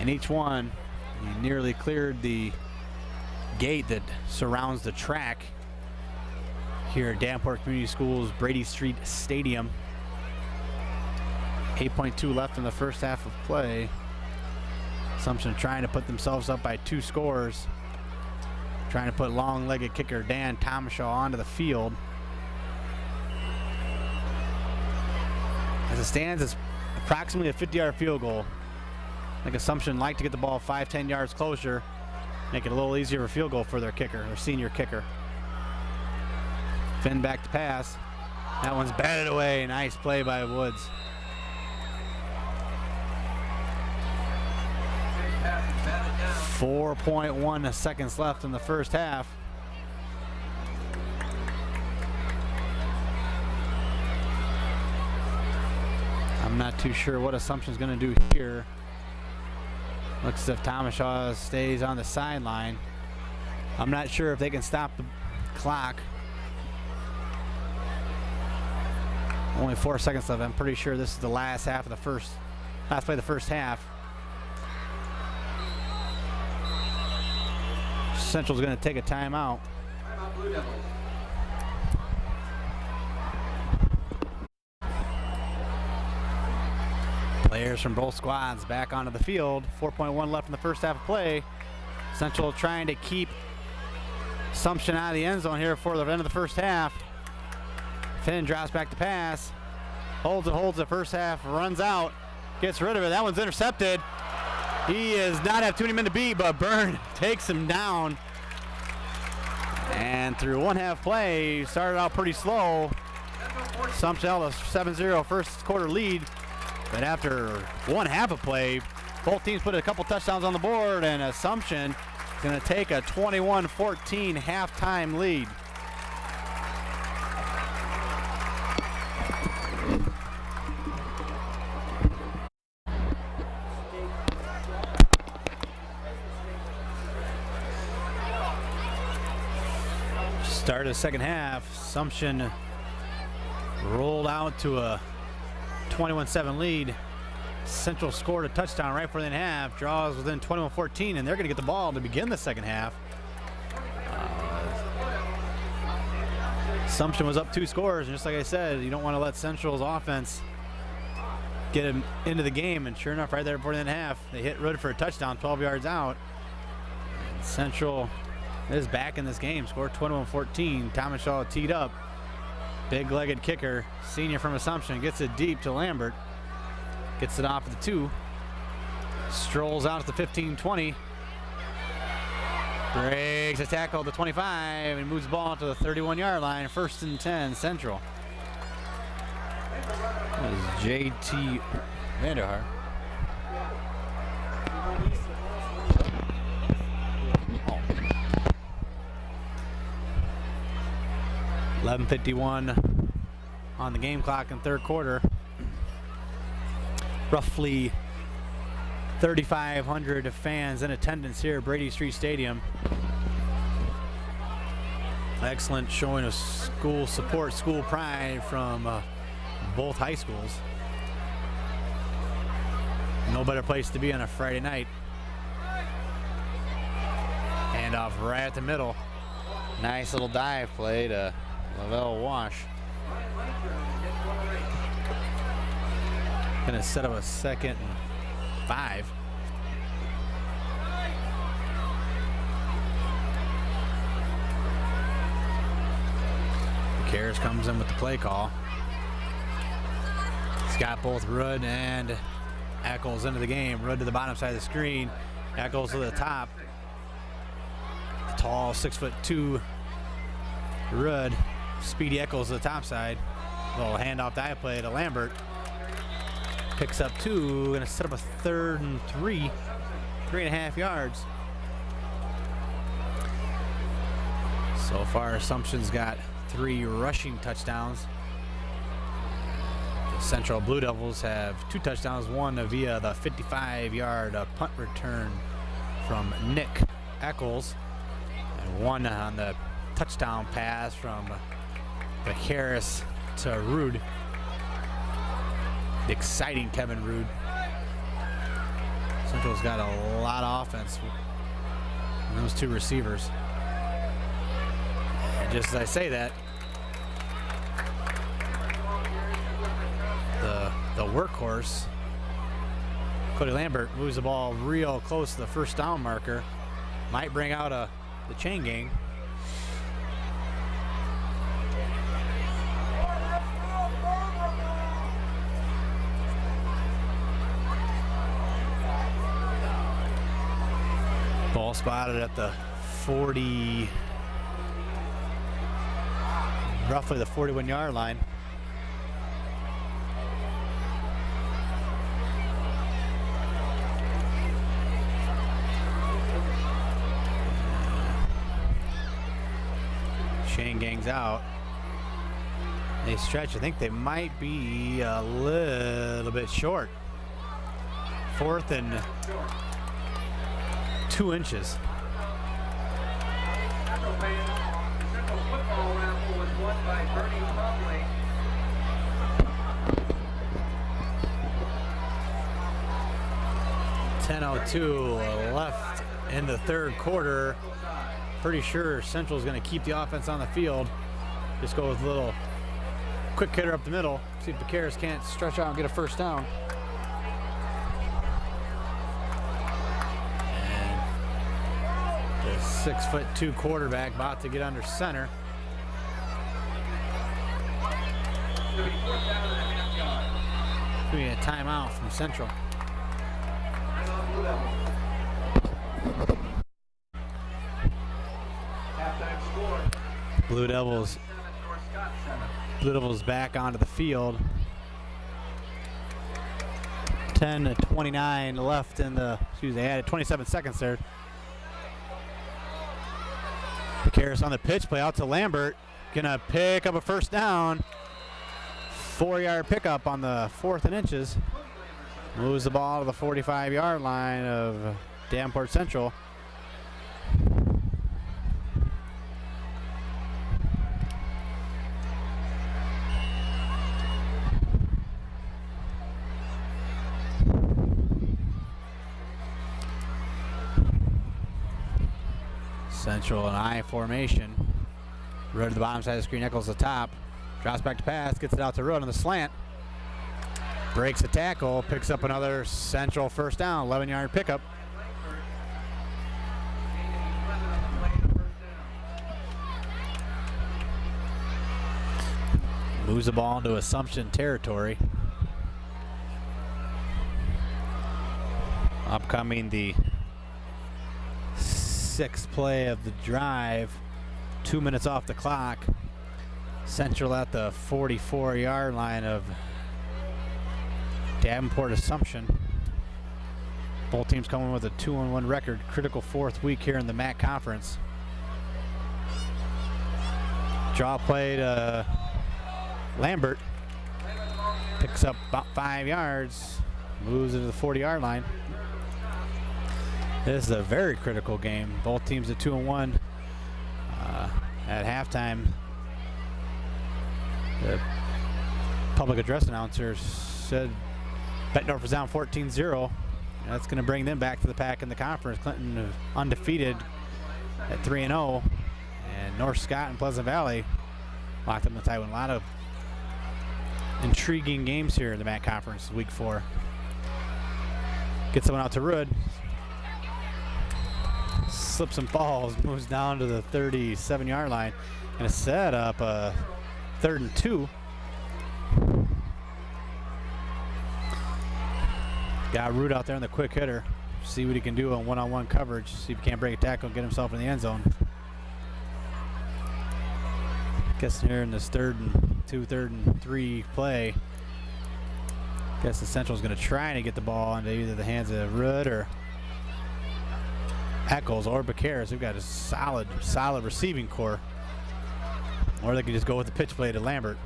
And each one, he nearly cleared the gate that surrounds the track here at Davenport Community Schools Brady Street Stadium. 8.2 left in the first half of play. Assumption trying to put themselves up by 2 scores. Trying to put long-legged kicker Dan Tomashaw onto the field. As it stands, it's approximately a 50-yard field goal. I think Assumption like to get the ball 5-10 yards closer, make it a little easier of a field goal for their kicker, their senior kicker. Finn back to pass. That one's batted away. Nice play by Woods. .1 seconds left in the first half. I'm not too sure what Assumption's going to do here. Looks as if Tomashaw stays on the sideline. I'm not sure if they can stop the clock. Only 4 seconds left. I'm pretty sure this is the last play of the first half. Central's going to take a timeout. Timeout, Blue Devils. Players from both squads back onto the field. 4.1 left in the first half of play. Central trying to keep Assumption out of the end zone here for the end of the first half. Finn drops back to pass. Holds it first half, runs out, gets rid of it. That one's intercepted. He does not have too many men to beat, but Byrne takes him down. And through one half play, started out pretty slow. Assumption held a 7-0 first quarter lead. But after one half of play, both teams put a couple touchdowns on the board, and Assumption is going to take a 21-14 halftime lead. Start of the second half, Assumption rolled out to a 21-7 lead. Central scored a touchdown right before the half, draws within 21-14, and they're going to get the ball to begin the second half. Assumption was up 2 scores, and just like I said, you don't want to let Central's offense get him into the game, and sure enough, right there before the half, they hit Rudd for a touchdown 12 yards out. And Central is back in this game, scored 21-14. Tomashaw teed up. Big-legged kicker, senior from Assumption, gets it deep to Lambert. Gets it off at the 2. Strolls out at the 15-20. Breaks a tackle at the 25 and moves the ball to the 31-yard line. 1st and 10, Central. That is J.T. Vanderhaar. 11:51 on the game clock in third quarter. Roughly 3,500 fans in attendance here at Brady Street Stadium. Excellent showing of school support, school pride from both high schools. No better place to be on a Friday night. Handoff right at the middle. Nice little dive play to Lavelle Wash. Gonna set up a 2nd and 5. Karras comes in with the play call. He's got both Rudd and Eccles into the game. Rudd to the bottom side of the screen. Eccles to the top. Tall 6'2" Rudd. Speedy Eccles to the top side. Little handoff dive play to Lambert. Picks up 2. Gonna set up a 3rd and 3. 3.5 yards. So far, Assumption's got 3 rushing touchdowns. The Central Blue Devils have 2 touchdowns, one via the 55-yard punt return from Nick Eccles, and one on the touchdown pass from the Harris to Rude. The exciting Kevin Rude. Central's got a lot of offense in those two receivers. And just as I say that, the workhorse, Cody Lambert, moves the ball real close to the first down marker. Might bring out the chain gang. Ball spotted at the 40, roughly the 41-yard line. Chain gang's out. They stretch. I think they might be a little bit short. 4th and 2 inches. Central football raffle was won by Bernie Plumley. .10:02 left in the third quarter. Pretty sure Central's going to keep the offense on the field. Just go with a little quick hitter up the middle. See if Vaqueros can't stretch out and get a first down. And the 6'2" quarterback about to get under center. Could be a timeout from Central. Blue Devils back onto the field. 10:29 left in the, they added 27 seconds there. Vaqueros on the pitch play out to Lambert. Gonna pick up a first down. 4-yard pickup on the 4th and inches. Moves the ball to the 45-yard line of Davenport Central. Central in I formation. Road to the bottom side of the screen, Eccles the top. Drops back to pass, gets it out to Road on the slant. Breaks the tackle, picks up another Central first down, 11-yard pickup. Moves the ball into Assumption territory. Upcoming the 6th play of the drive. 2 minutes off the clock. Central at the 44-yard line of Davenport Assumption. Both teams coming with a 2-1 record. Critical 4th week here in the MAC Conference. Draw play to Lambert. Picks up about 5 yards. Moves into the 40-yard line. This is a very critical game. Both teams at 2-1. At halftime, the public address announcer said Bettendorf was down 14-0. That's going to bring them back to the pack in the conference. Clinton undefeated at 3-0. And North Scott and Pleasant Valley locked up in the tie. A lot of intriguing games here in the MAC Conference, week 4. Gets someone out to Rood. Slips and falls, moves down to the 37-yard line. Gonna set up a 3rd and 2. Got Root out there in the quick hitter. See what he can do on one-on-one coverage. See if he can't break a tackle and get himself in the end zone. Guessing here in this 3rd and 2, 3rd and 3 play. Guess the Central's gonna try to get the ball into either the hands of Root or Eccles or Vaqueros. They've got a solid receiving core. Or they can just go with the pitch play to Lambert.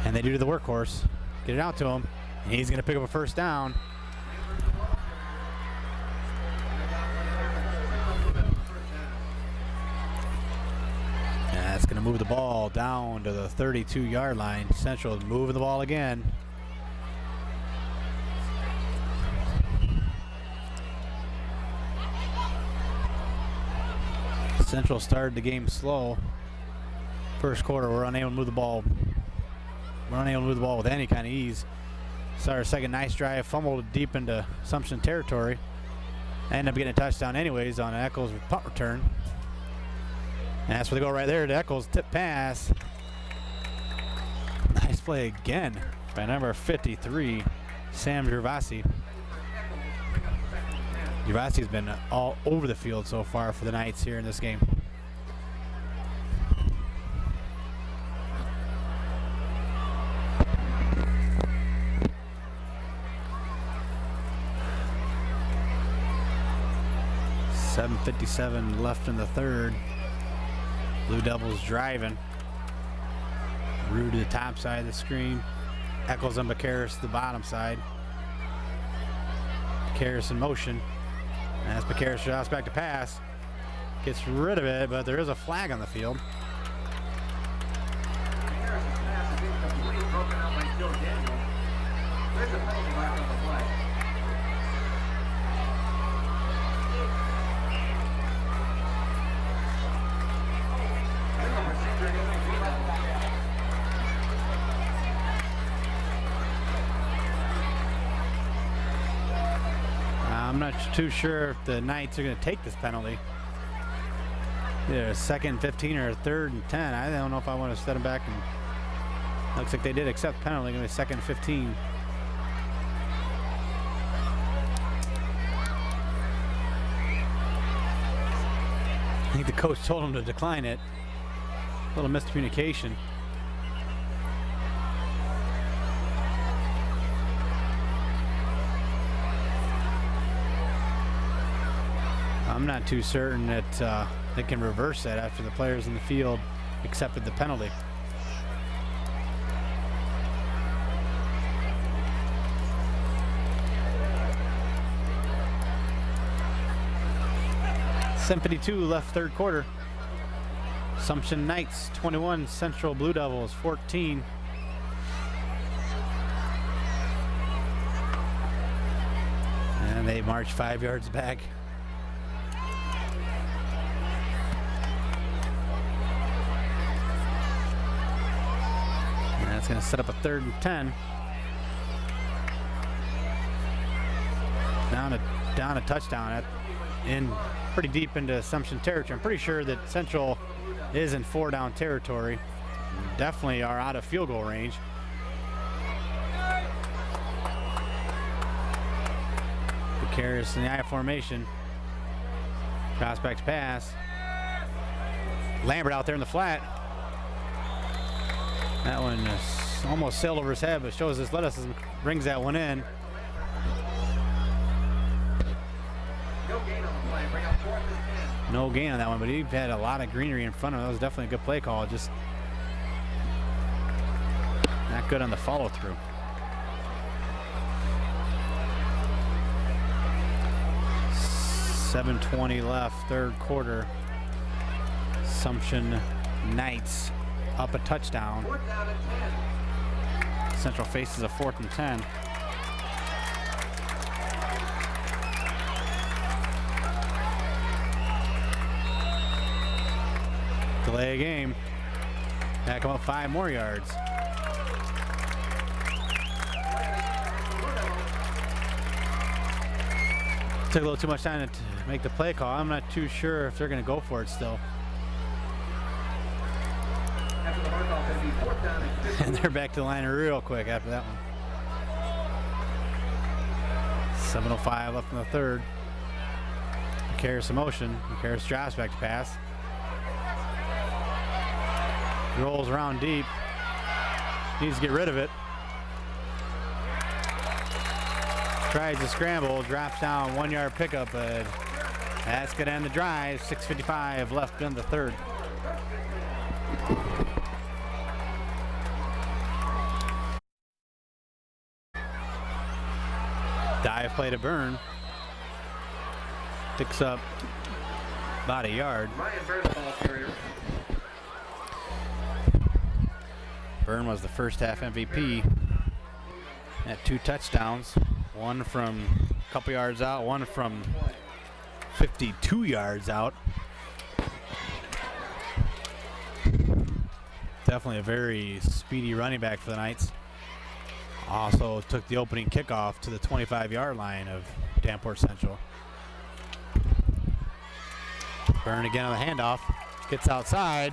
And they do to the workhorse. Get it out to him. And he's going to pick up a first down. And that's going to move the ball down to the 32-yard line. Central moving the ball again. Central started the game slow. First quarter, we're unable to move the ball. We're unable to move the ball with any kind of ease. Started our second nice drive, fumbled deep into Assumption territory. Ended up getting a touchdown anyways on Eccles' punt return. And that's where they go right there to Eccles' tip pass. Nice play again by number 53, Sam Gervasi. Gervasi's been all over the field so far for the Knights here in this game. .7:57 left in the third. Blue Devils driving. Rue to the top side of the screen. Eccles and Bakaris to the bottom side. Bakaris in motion. As Bakaris drops back to pass. Gets rid of it, but there is a flag on the field. Harris's pass is incomplete, broken out by Joe Daniel. There's a penalty mark on the play. I'm not too sure if the Knights are going to take this penalty. Either a second 15 or a third and 10. I don't know if I want to set them back. And looks like they did accept penalty. Going to be second 15. I think the coach told him to decline it. A little miscommunication. I'm not too certain that they can reverse that after the players in the field accepted the penalty. .52 left third quarter. Assumption Knights 21, Central Blue Devils 14. And they march 5 yards back. It's going to set up a 3rd and 10. Down a touchdown in pretty deep into Assumption territory. I'm pretty sure that Central is in 4-down territory. Definitely are out of field goal range. Bakaris in the I formation. Prospect pass. Lambert out there in the flat. That one almost sailed over his head, but shows his athleticism, brings that one in. No gain on the play. Bring up 4th and 10. No gain on that one, but he had a lot of greenery in front of him. That was definitely a good play call. Just not good on the follow through. .720 left, third quarter. Assumption Knights up a touchdown. 4th down and 10. Central faces a 4th and 10. Delay a game. Back up 5 more yards. Took a little too much time to make the play call. I'm not too sure if they're going to go for it still. After the mark off, it'll be 4th down and 15. And they're back to the line real quick after that one. 7:05 left in the third. Bakaris in motion. Bakaris drops back to pass. Rolls around deep. Needs to get rid of it. Tries to scramble, drops down, 1-yard pickup, but that's going to end the drive. 6:55 left in the third. Dive play to Byrne. Picks up about a yard. Ryan Byrne, the ball carrier. Byrne was the first half MVP. Had 2 touchdowns. One from a couple yards out, one from 52 yards out. definitely a very speedy running back for the Knights. Also took the opening kickoff to the 25-yard line of Davenport Central. Byrne again on the handoff. Gets outside.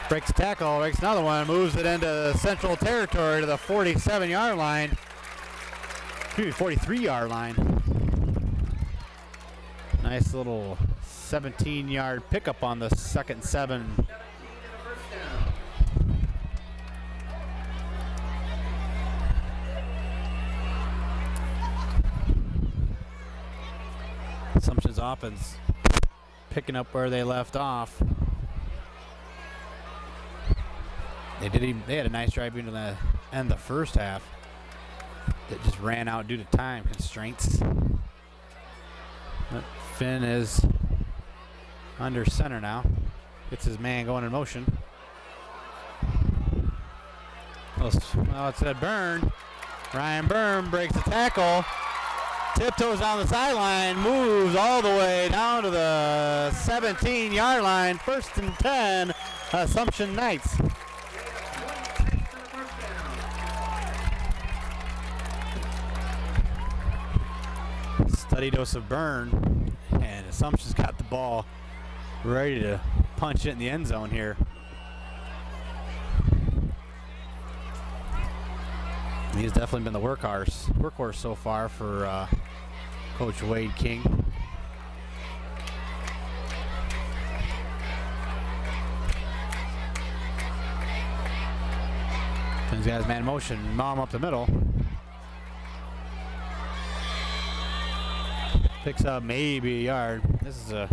Breaks a tackle, breaks another one, moves it into Central territory to the 47-yard line. 43-yard line. Nice little 17-yard pickup on the 2nd and 7. Assumption's offense picking up where they left off. They had a nice drive into the end of the first half that just ran out due to time constraints. But Finn is under center now. Gets his man going in motion. Well, it's at Byrne. Ryan Byrne breaks the tackle. Tiptoes on the sideline, moves all the way down to the 17-yard line. 1st and 10, Assumption Knights. Steady dose of Byrne, and Assumption's got the ball ready to punch it in the end zone here. He's definitely been the workhorse so far for Coach Wade King. He's got his man in motion, mom up the middle. Picks up maybe a yard. This is a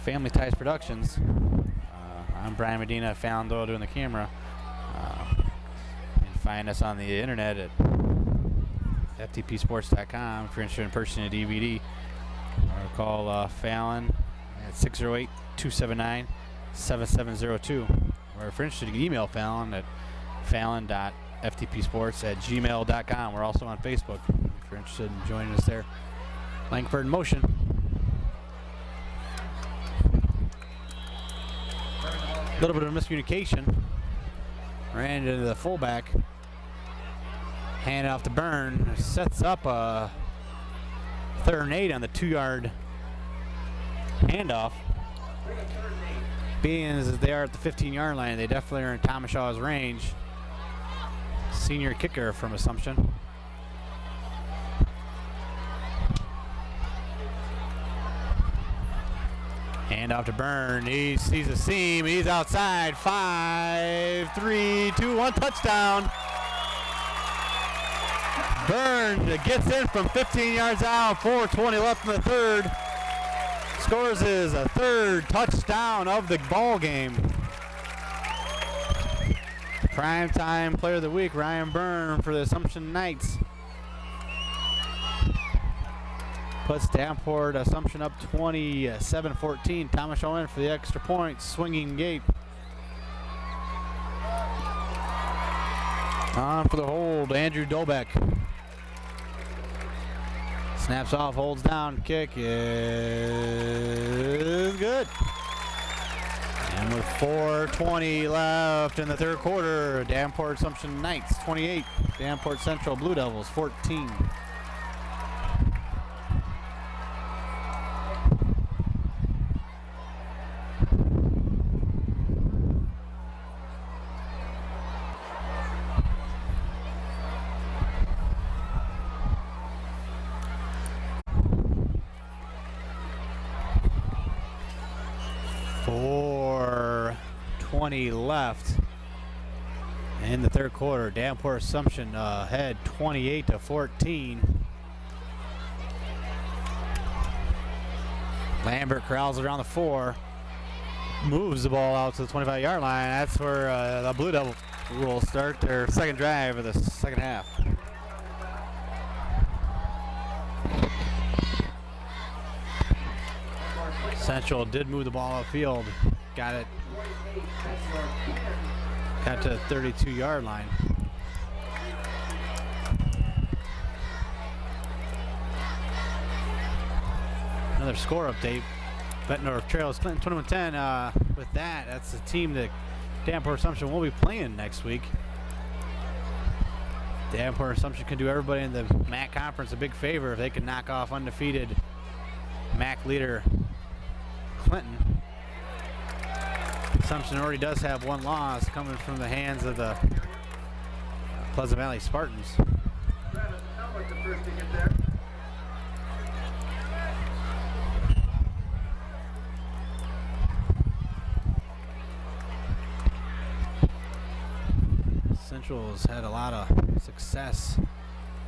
Family Ties Productions. I'm Brian Medina, Fallon Doyle doing the camera. Find us on the internet at ftpsports.com if you're interested in purchasing a DVD. Or call Fallon at 608-279-7702. Or if you're interested, you can email Fallon at fallon.ftpsports@gmail.com. We're also on Facebook if you're interested in joining us there. Langford in motion. A little bit of miscommunication. Ran into the fullback. Hand off to Byrne. Sets up a 3rd and 8 on the 2-yard handoff. Being as they are at the 15-yard line, they definitely are in Thomas Shaw's range. Senior kicker from Assumption. Hand off to Byrne. He sees a seam. He's outside. 5, 3, 2, 1. Touchdown. Byrne gets in from 15 yards out. 4:20 left in the 3rd. Scores his 3rd touchdown of the ball game. Primetime Player of the Week, Ryan Byrne for the Assumption Knights. Puts Davenport Assumption up 27-14. Thomas Shaw in for the extra point. Swinging gate. On for the hold, Andrew Dolbeck. Snaps off, holds down, kick is good. And with 4:20 left in the 3rd quarter, Davenport Assumption Knights 28, Davenport Central Blue Devils 14. Left in the 3rd quarter. Davenport Assumption ahead 28-14. Lambert corrals around the 4, moves the ball out to the 25-yard line. That's where the Blue Devils will start their 2nd drive of the 2nd half. Central did move the ball upfield. Got it. Got to the 32-yard line. Another score update. Bettendorf trails Clinton 21-10. With that, that's the team that Davenport Assumption will be playing next week. Davenport Assumption can do everybody in the MAC conference a big favor if they can knock off undefeated MAC leader Clinton. Assumption already does have one loss coming from the hands of the Pleasant Valley Spartans. Travis, how about the first to get there? Central has had a lot of success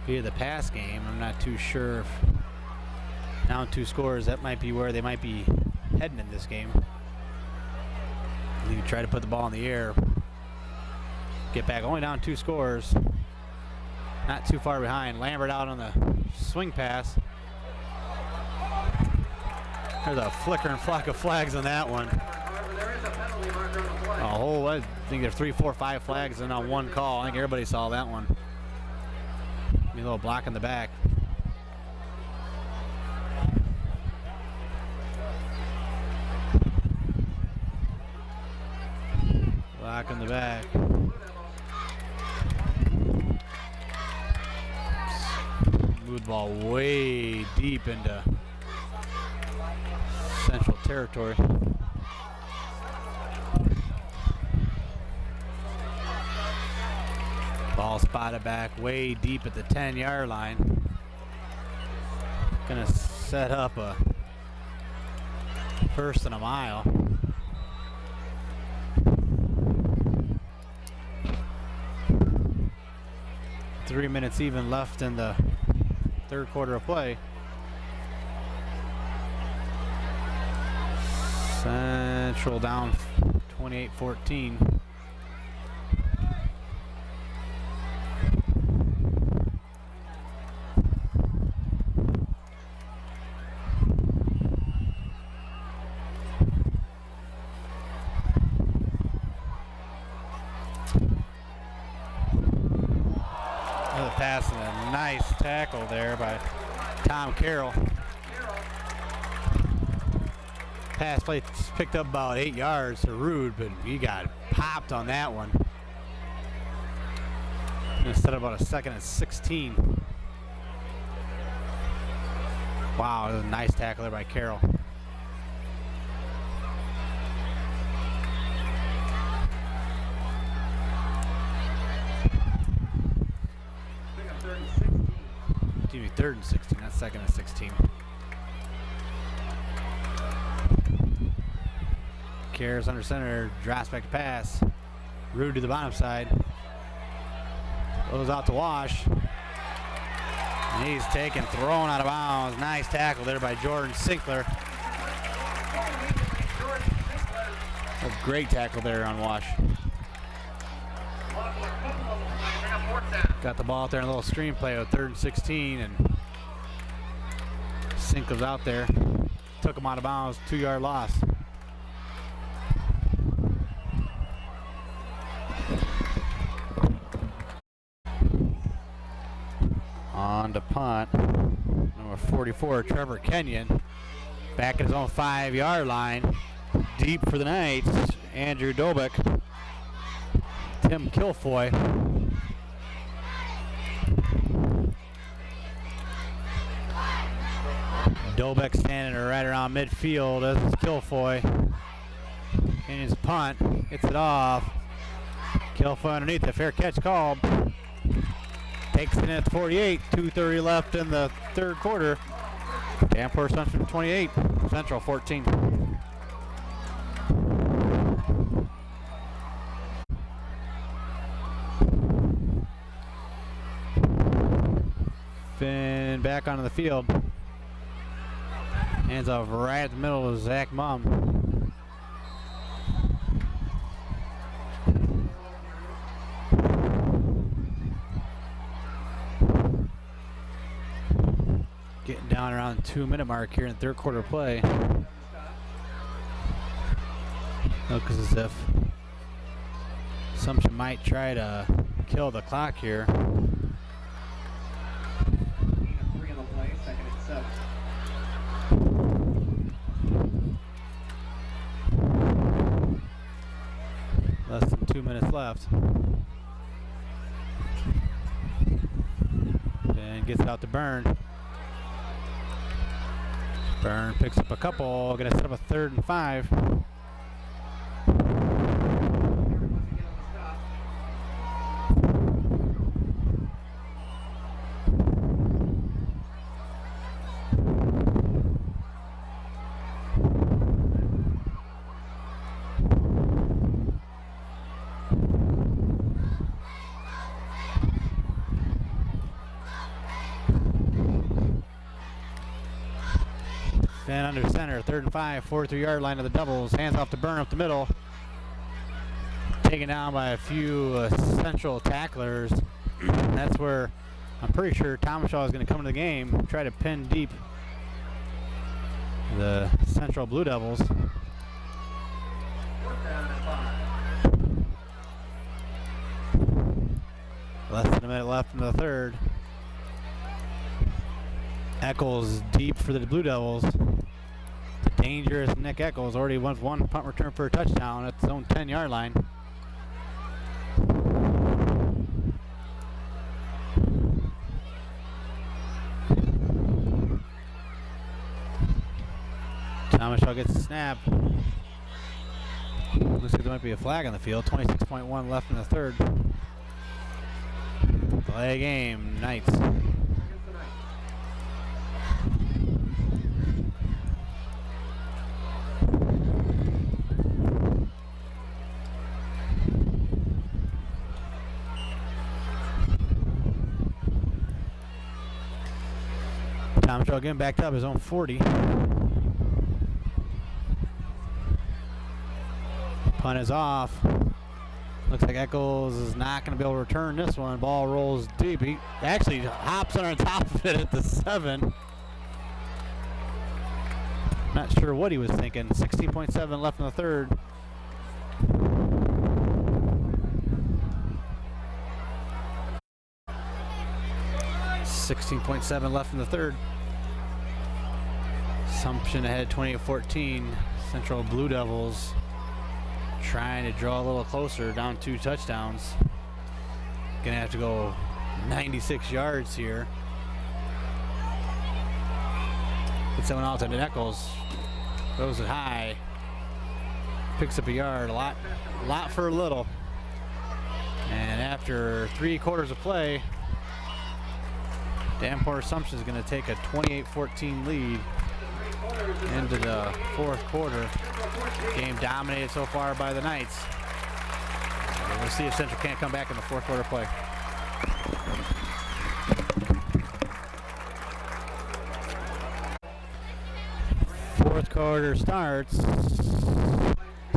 via the pass game. I'm not too sure if down 2 scores, that might be where they might be heading in this game. You try to put the ball in the air, get back, only down 2 scores, not too far behind. Lambert out on the swing pass. There's a flickering flock of flags on that one. However, there is a penalty marker on the play. A whole, I think there's 3, 4, 5 flags and on one call. I think everybody saw that one. A little block in the back. Block in the back. Moved the ball way deep into Central territory. Ball spotted back way deep at the 10-yard line. Gonna set up a 1st and a mile. Three minutes even left in the 3rd quarter of play. Central down 28-14. Pass and a nice tackle there by Tom Carroll. Pass play picked up about 8 yards to Rude, but he got popped on that one. Instead of about a 2nd and 16. Wow, that was a nice tackle there by Carroll. Excuse me, 3rd and 16, not 2nd and 16. Cares under center, drops back to pass. Rude to the bottom side. Goes out to Wash. And he's taken, thrown out of bounds. Nice tackle there by Jordan Sinkler. A great tackle there on Wash. Got the ball out there in a little screen play with 3rd and 16, and Sink was out there. Took him out of bounds, 2-yard loss. On to punt, number 44, Trevor Kenyon. Back at his own 5-yard line. Deep for the Knights, Andrew Dobick. Tim Kilfoy. Dobeck standing right around midfield as is Kilfoy. Kenyon's punt, hits it off. Kilfoy underneath, a fair catch called. Takes it in at 48, 2:30 left in the 3rd quarter. Davenport Assumption 28, Central 14. Finn back onto the field. Hands off right at the middle of Zach Mum. Getting down around the 2-minute mark here in the 3rd quarter play. Looks as if Assumption might try to kill the clock here. 3 on the play, 2nd and 7. Less 2 minutes left. And gets it out to Byrne. Byrne picks up a couple, gonna set up a 3rd and 5. Fan under center, 3rd and 5, 43-yard line of the doubles. Hands off to Byrne up the middle. Taken down by a few central tacklers. That's where I'm pretty sure Thomashaw is going to come to the game, try to pin deep the Central Blue Devils. Less than a minute left in the 3rd. Eccles deep for the Blue Devils. The dangerous Nick Eccles already wants 1 punt return for a touchdown at his own 10-yard line. Thomashaw gets the snap. Looks like there might be a flag on the field. 26.1 left in the 3rd. Play game, Knights. Thomashaw again backed up his own 40. Punt is off. Looks like Eccles is not going to be able to return this one. Ball rolls deep. He actually hops on top of it at the 7. Not sure what he was thinking. 16.7 left in the 3rd. .7 left in the 3rd. Assumption ahead 28-14. Central Blue Devils trying to draw a little closer, down 2 touchdowns. Gonna have to go 96 yards here. Get someone out to Eccles. Goes it high. Picks up a yard. A lot for a little. And after 3 quarters of play, Davenport Assumption is going to take a 28-14 lead into the 4th quarter. Game dominated so far by the Knights. We'll see if Central can't come back in the 4th quarter play. Fourth quarter starts.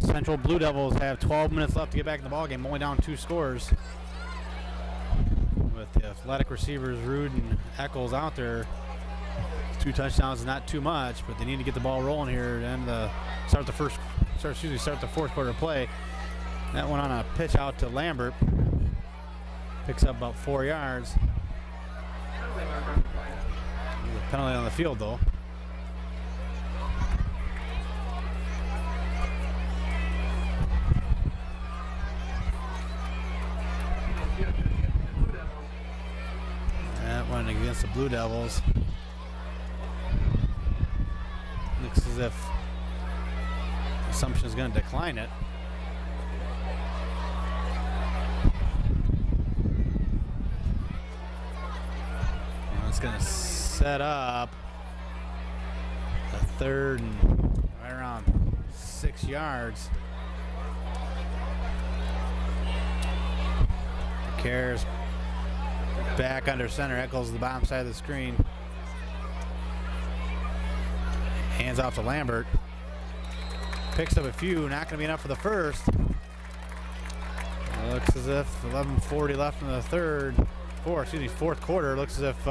Central Blue Devils have 12 minutes left to get back in the ballgame, only down 2 scores. With the athletic receivers Rude and Eccles out there, 2 touchdowns is not too much, but they need to get the ball rolling here and start the 4th quarter play. That went on a pitch out to Lambert. Picks up about 4 yards. A penalty on the field though. That one against the Blue Devils. Looks as if Assumption is going to decline it. And it's going to set up a 3rd and right around 6 yards. Cares back under center. Eccles the bottom side of the screen. Hands off to Lambert. Picks up a few. Not going to be enough for the 1st. Looks as if 11:40 left in the 4th quarter. Looks as if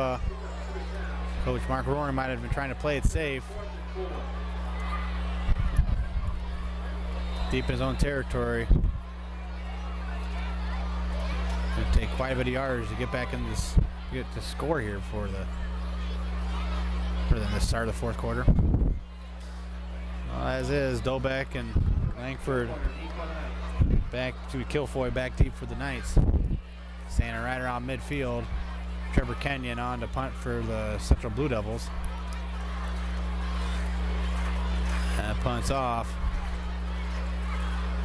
Coach Mark Roaring might have been trying to play it safe. Deep in his own territory. Going to take quite a bit of yards to get back in this, get to score here for the start of the 4th quarter. Well, as is, Dobeck and Langford Back to Kilfoy, back deep for the Knights. Standing right around midfield. Trevor Kenyon on to punt for the Central Blue Devils. That punt's off.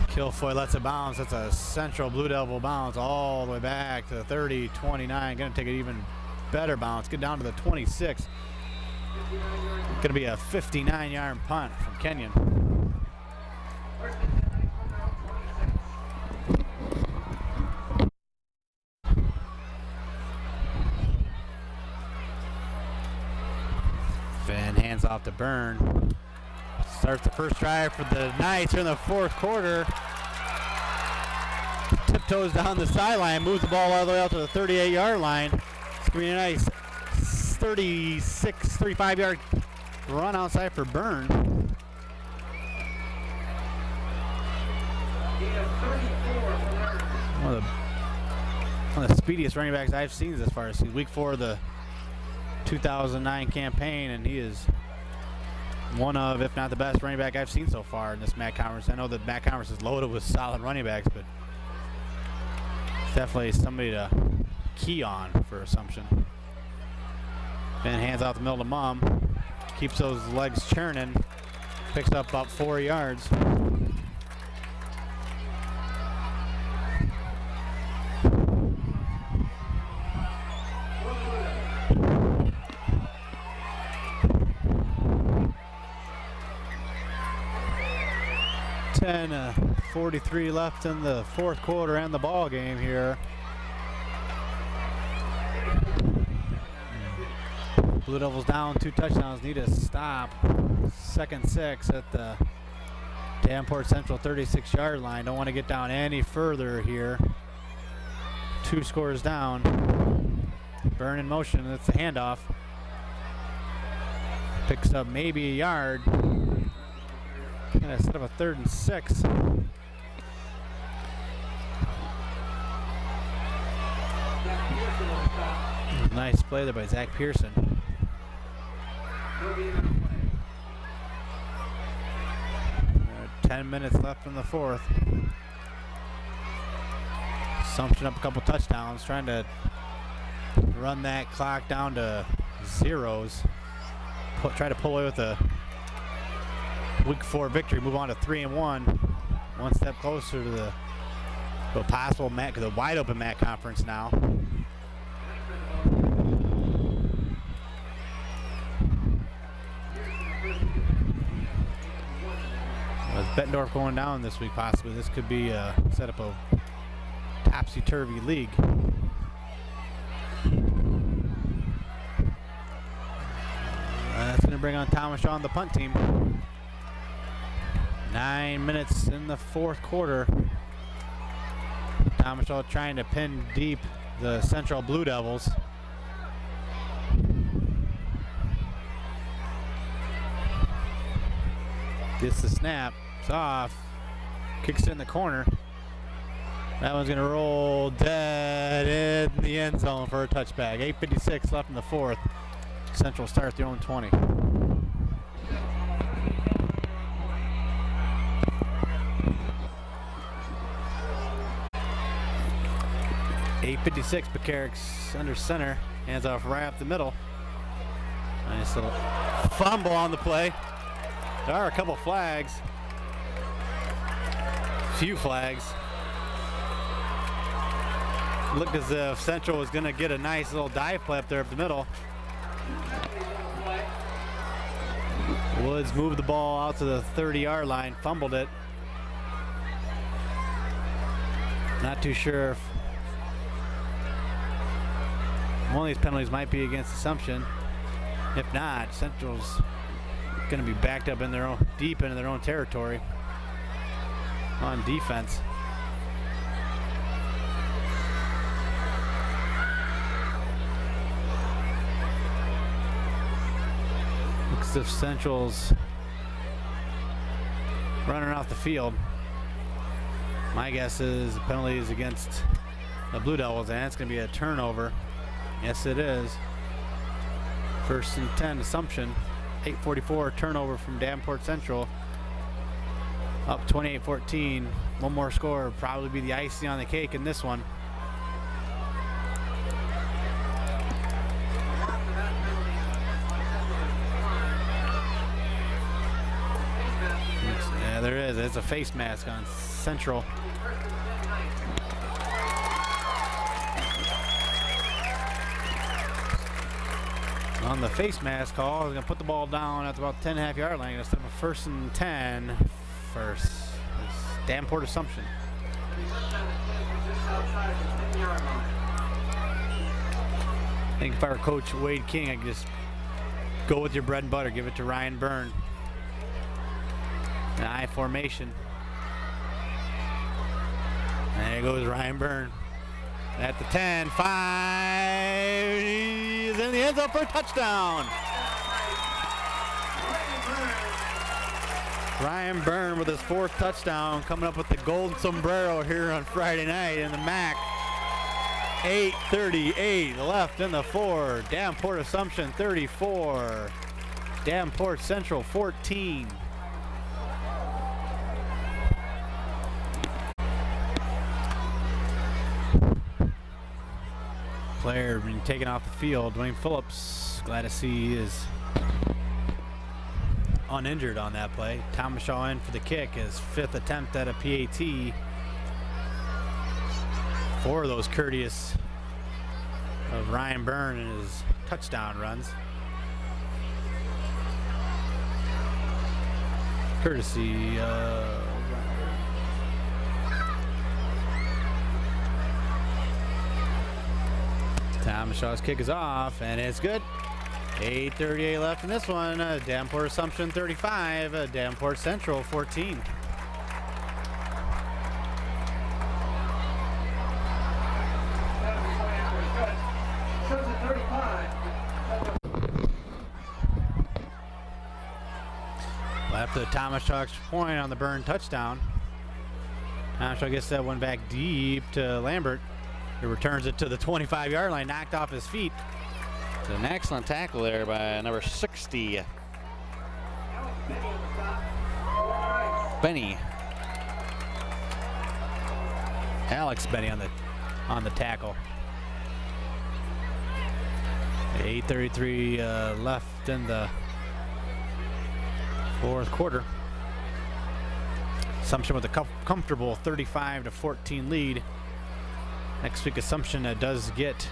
Kilfoy lets it bounce. That's a Central Blue Devil bounce all the way back to the 30, 29. Going to take an even better bounce. Get down to the 26. Going to be a 59-yard punt from Kenyon. Finn hands off to Byrne. Starts the first drive for the Knights here in the fourth quarter. Tiptoes down the sideline, moves the ball all the way out to the 38-yard line. It's going to be a nice 35-yard run outside for Byrne. One of the speediest running backs I've seen as far as week 4 of the 2009 campaign, and he is one of, if not the best running back I've seen so far in this MAC conference. I know that MAC conference is loaded with solid running backs, but it's definitely somebody to key on for Assumption. Then hands out the middle to Mum. Keeps those legs churning. Picks up about 4 yards. And 43 left in the fourth quarter and the ball game here. Blue Devils down 2 touchdowns, need a stop. 2nd 6 at the Davenport Central 36-yard line. Don't want to get down any further here. 2 scores down. Byrne in motion, that's the handoff. Picks up maybe a yard. Instead of a 3rd and 6. Nice play there by Zach Pearson. 10 minutes left in the fourth. Assumption up a couple touchdowns, trying to run that clock down to zeros. Try to pull away with a week 4 victory, move on to 3-1. One step closer to the possible MAC, the wide open MAC conference now. With Bettendorf going down this week, possibly this could be set up a topsy-turvy league. That's going to bring on Thomas Shaw on the punt team. 9 minutes in the fourth quarter. Thomas Shaw trying to pin deep the Central Blue Devils. Gets the snap. It's off. Kicks it in the corner. That one's going to roll dead in the end zone for a touchback. 8:56 left in the fourth. Central starts their own 20. 8:56, Pekarik's under center. Hands off right up the middle. Nice little fumble on the play. There are a couple flags. Few flags. Looked as if Central was going to get a nice little dive play up there up the middle. Woods moved the ball out to the 30-yard line, fumbled it. Not too sure if one of these penalties might be against Assumption. If not, Central's going to be backed up in their own, deep into their own territory on defense. Looks as if Central's running off the field. My guess is the penalty is against the Blue Devils, and it's going to be a turnover. Yes, it is. 1st and 10, Assumption. 8:44 turnover from Davenport Central Up 28-14. One more score would probably be the icing on the cake in this one. Yeah, there is. It's a face mask on Central. On the face mask call, he's going to put the ball down at about 10.5-yard line instead of a 1st and 10 for Davenport Assumption. I think if I were Coach Wade King, I'd just go with your bread and butter. Give it to Ryan Byrne. An I formation. There goes Ryan Byrne. At the 10, 5, he's in the end zone for a touchdown. Ryan Byrne with his 4th touchdown, coming up with the gold sombrero here on Friday night in the MAC. 8:38 left in the 4. Davenport Assumption 34. Davenport Central 14. Player being taken off the field. Dwayne Phillips, glad to see he is uninjured on that play. Thomas Shaw in for the kick, his 5th attempt at a PAT. 4 of those courteous of Ryan Byrne in his touchdown runs. Courtesy Thomas Shaw's kick is off, and it's good. 8:38 left in this one. Davenport Assumption 35, Davenport Central 14. After the Thomas Shaw extra point on the Byrne touchdown, Thomas Shaw gets that one back deep to Lambert. He returns it to the 25-yard line, knocked off his feet. It's an excellent tackle there by number 60. Benny. Alex Benny on the tackle. 8:33 left in the 4th quarter. Assumption with a comfortable 35-14 lead. Next week, Assumption does get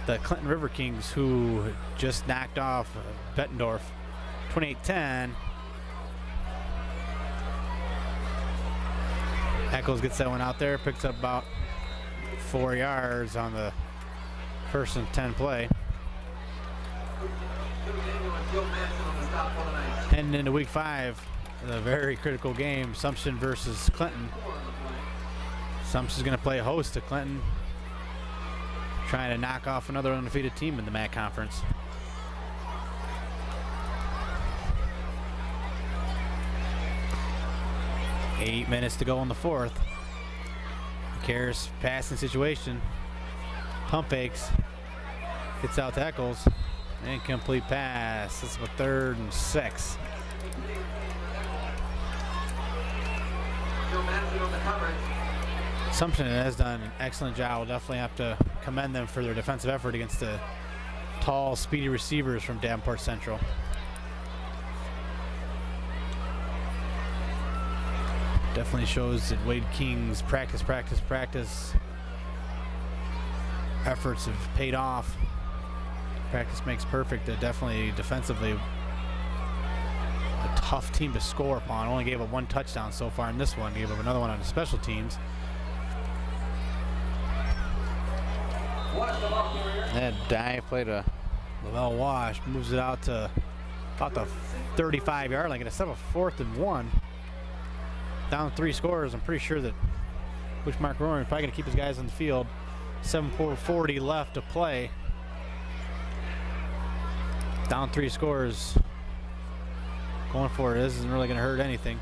the Clinton River Kings, who just knocked off Bettendorf 28-10. Eccles gets that one out there, picks up about 4 yards on the 1st and 10 play. Heading into week 5, a very critical game, Assumption versus Clinton. Assumption's going to play host to Clinton, trying to knock off another undefeated team in the MAC conference. Eight minutes to go in the 4th. Cares passing situation. Pump fakes. Gets out to Eccles. Incomplete pass. This is a 3rd and 6. Assumption has done an excellent job. We'll definitely have to commend them for their defensive effort against the tall, speedy receivers from Davenport Central. Definitely shows that Wade King's practice efforts have paid off. Practice makes perfect. Definitely defensively a tough team to score upon. Only gave up 1 touchdown so far in this one. Gave up another one on the special teams. That dive play to Lavelle Wash moves it out to about the 35-yard line. Gonna set up a 4th and 1. Down 3 scores. I'm pretty sure that Coach Mark Rowan is probably gonna keep his guys on the field. 7:40 left to play. Down 3 scores. Going for it. This isn't really gonna hurt anything.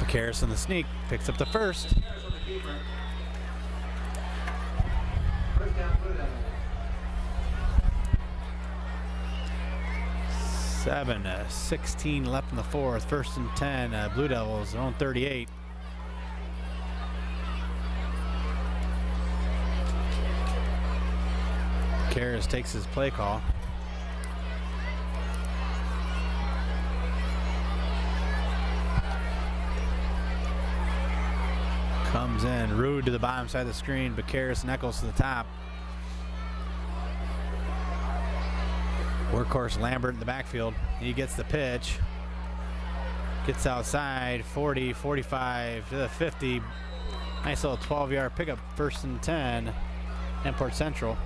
Karras in the sneak, picks up the first. Harris on the keeper. First down, Blue Devils. 7:16 left in the fourth. First and 10. Blue Devils, their own 38. Karras takes his play call. Comes in, Rude to the bottom side of the screen, but Karras and Eccles to the top. Workhorse Lambert in the backfield. He gets the pitch. Gets outside, 40, 45 to the 50. Nice little 12-yard pickup, first and 10. Davenport Central.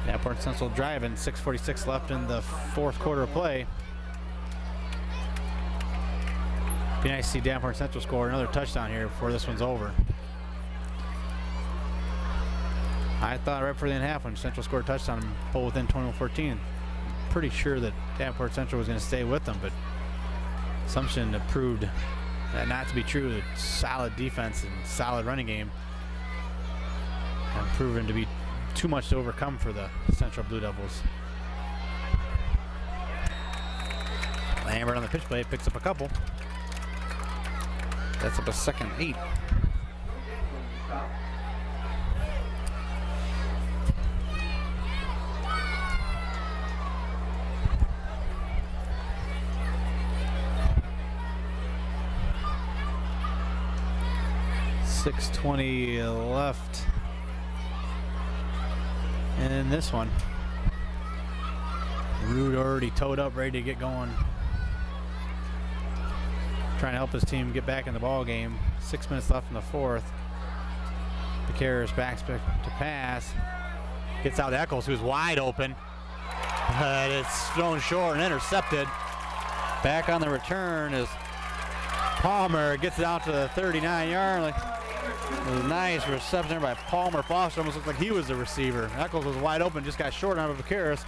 Davenport Central driving, 6:46 left in the fourth quarter of play. Be nice to see Davenport Central score another touchdown here before this one's over. I thought right before the end of half when Central scored a touchdown and pulled within 21-14. Pretty sure that Davenport Central was going to stay with them, but Assumption proved that not to be true. The solid defense and solid running game have proven to be too much to overcome for the Central Blue Devils. Lambert on the pitch play, picks up a couple. That's up a second 8. .620 left in this one. Rude already towed up, ready to get going. Trying to help his team get back in the ball game. 6 minutes left in the fourth. Karras backs to pass. Gets out to Eccles, who's wide open. But it's thrown short and intercepted. Back on the return is Palmer gets it out to the 39-yard line. a nice reception there by Palmer Foster almost looked like he was the receiver. Eccles was wide open, just got short out of Karras.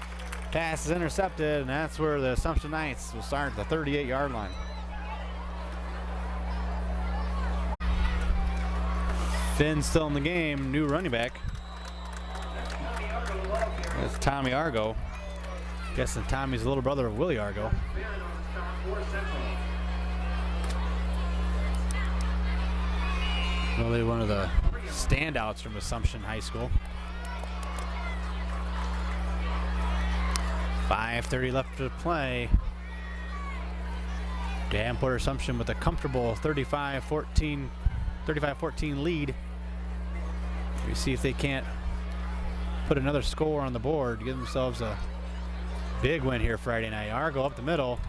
Pass is intercepted, and that's where the Assumption Knights will start at the 38-yard line. Finn still in the game, new running back. That's Tommy Argo. Guessing Tommy's the little brother of Willie Argo. Really one of the standouts from Assumption High School. 5:30 left to play. Davenport Assumption with a comfortable 35-14 lead. We see if they can't put another score on the board to give themselves a big win here Friday night. Argo up the middle.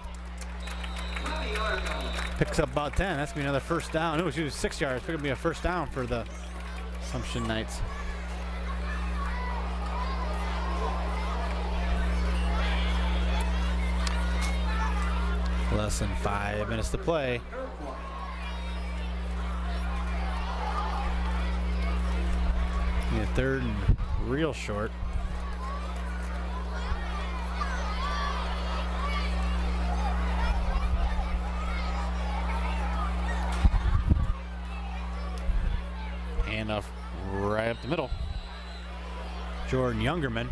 Picks up about 10. That's going to be another first down. No, she was 6 yards. It's going to be a first down for the Assumption Knights. Less than 5 minutes to play. Yeah, third and real short. Handoff right up the middle. Jordan Youngerman.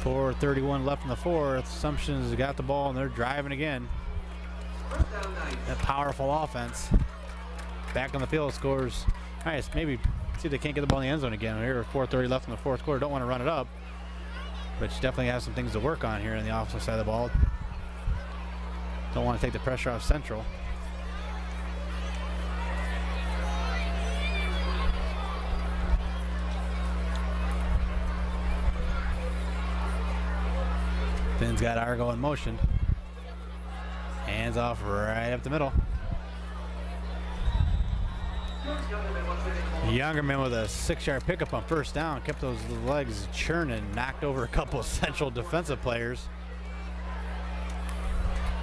4:31 left in the fourth. Assumption's got the ball and they're driving again. That powerful offense. Back on the field, scores. Nice, maybe see if they can't get the ball in the end zone again. Here, 4:30 left in the fourth quarter. Don't want to run it up, but you definitely have some things to work on here on the offensive side of the ball. Don't want to take the pressure off Central. Finn's got Argo in motion. Hands off right up the middle. Youngerman with a 6-yard pickup on first down. Kept those legs churning. Knocked over a couple of Central defensive players.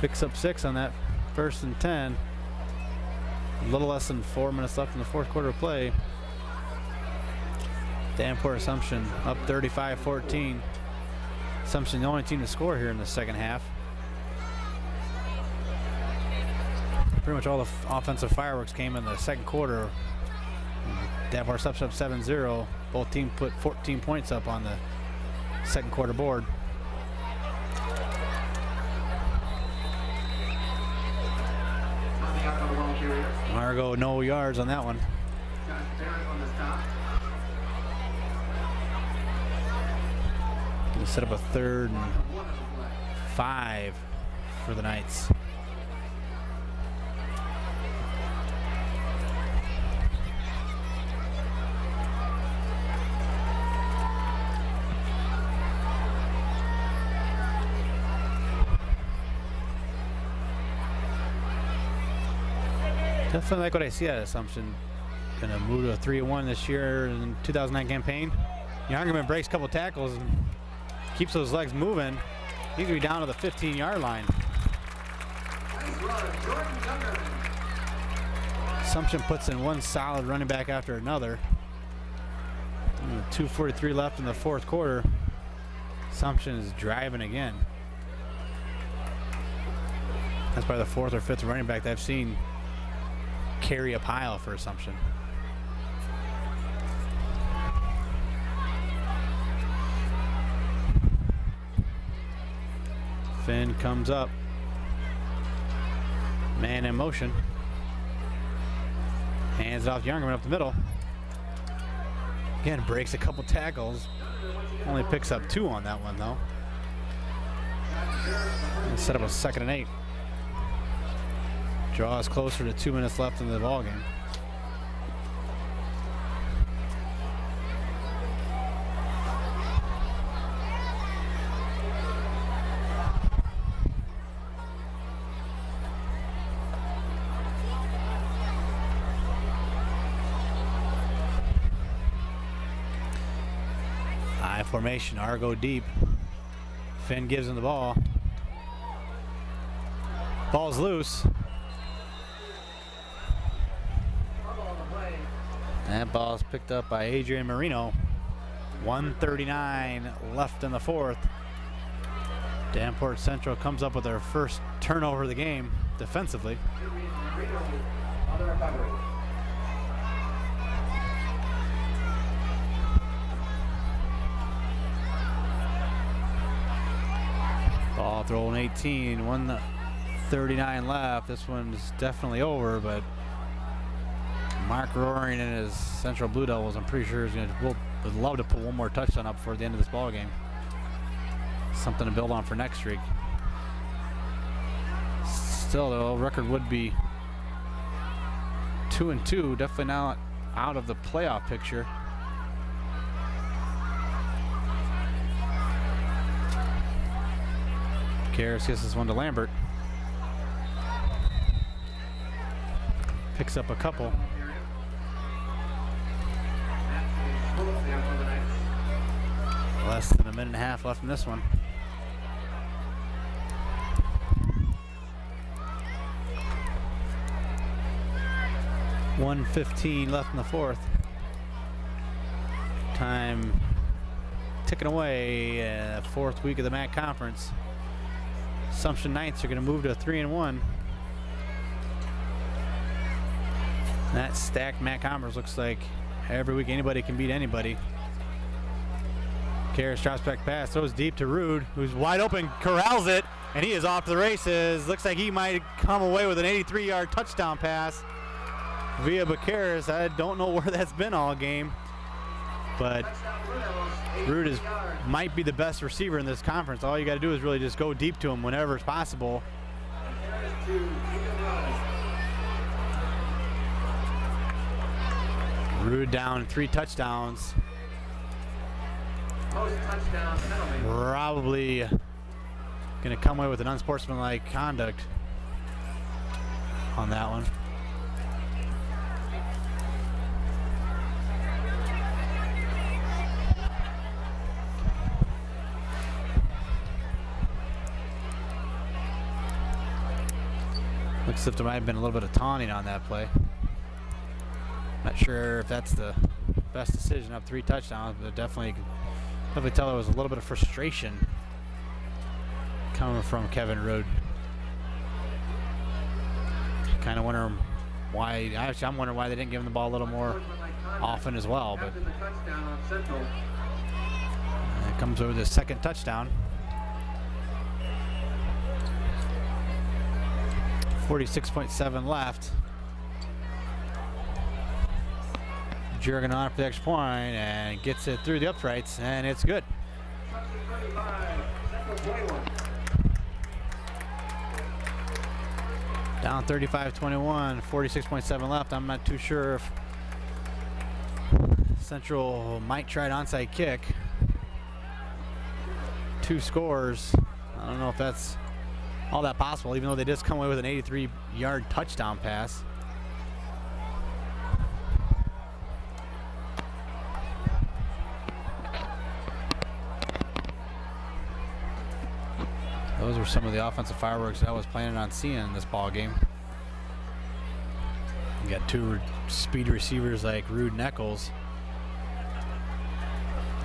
Picks up 6 on that first and 10. A little less than 4 minutes left in the fourth quarter of play. Davenport Assumption up 35-14. Assumption the only team to score here in the second half. Pretty much all the offensive fireworks came in the second quarter. Davenport steps up 7-0. Both teams put 14 points up on the second quarter board. Margot, no yards on that one. Gonna set up a 3rd and 5 for the Knights. Definitely like what I see at Assumption. Gonna move to a 3-1 this year in the 2009 campaign. Youngerman breaks a couple tackles and keeps those legs moving. He's gonna be down to the 15-yard line. Assumption puts in one solid running back after another. 2:43 left in the fourth quarter. Assumption is driving again. That's probably the 4th or 5th running back that I've seen carry a pile for Assumption. Finn comes up. Man in motion. Hands it off Youngerman up the middle. Again, breaks a couple tackles. Only picks up 2 on that one, though. And set up a 2nd and 8. Draws closer to 2 minutes left in the ball game. I formation, Argo deep. Finn gives him the ball. Ball's loose. That ball's picked up by Adrian Marino. 1:39 left in the fourth. Davenport Central comes up with their first turnover of the game defensively. Ball thrown 18, 1:39 left. This one's definitely over, but Mark Roaring and his Central Blue Devils, I'm pretty sure, would love to put one more touchdown up before the end of this ball game. Something to build on for next week. Still, though, record would be 2-2. Definitely not out of the playoff picture. Karras gets this one to Lambert. Picks up a couple. Less than a minute and a half left in this one. $1:15 left in the fourth. Time ticking away. Fourth week of the MAC Conference. Assumption Knights are going to move to a 3-1. That stacked MAC Conference looks like every week anybody can beat anybody. Karras drops back pass, throws deep to Rude, who's wide open, corrals it, and he is off to the races. Looks like he might come away with an 83-yard touchdown pass via Karras. I don't know where that's been all game, but Rude might be the best receiver in this conference. All you got to do is really just go deep to him whenever it's possible. Rude down 3 touchdowns. Probably going to come away with an unsportsmanlike conduct on that one. Looks as if there might have been a little bit of taunting on that play. Not sure if that's the best decision up 3 touchdowns, but definitely tell there was a little bit of frustration coming from Kevin Rude. Kind of wondering why. Actually, I'm wondering why they didn't give him the ball a little more often as well. But After the touchdown on Central. it comes over the second touchdown. 46.7 left. Jurgen on for the extra point and gets it through the uprights, and it's good. Assumption 35, Central 21. Down 35-21, 46.7 left. I'm not too sure if Central might try an onside kick. 2 scores. I don't know if that's all that possible, even though they just come away with an 83-yard touchdown pass. Those were some of the offensive fireworks I was planning on seeing in this ball game. You got 2 speed receivers like Rude and Eccles.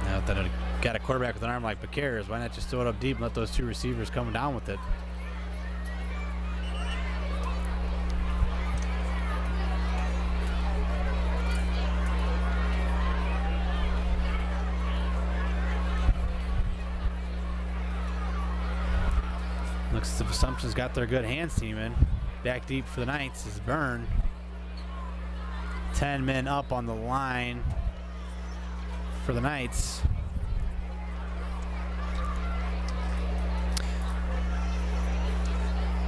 Now that I got a quarterback with an arm like Becerra's, why not just throw it up deep and let those 2 receivers come down with it? Looks as if Assumption's got their good hands team in. Back deep for the Knights is Byrne. 10 men up on the line for the Knights.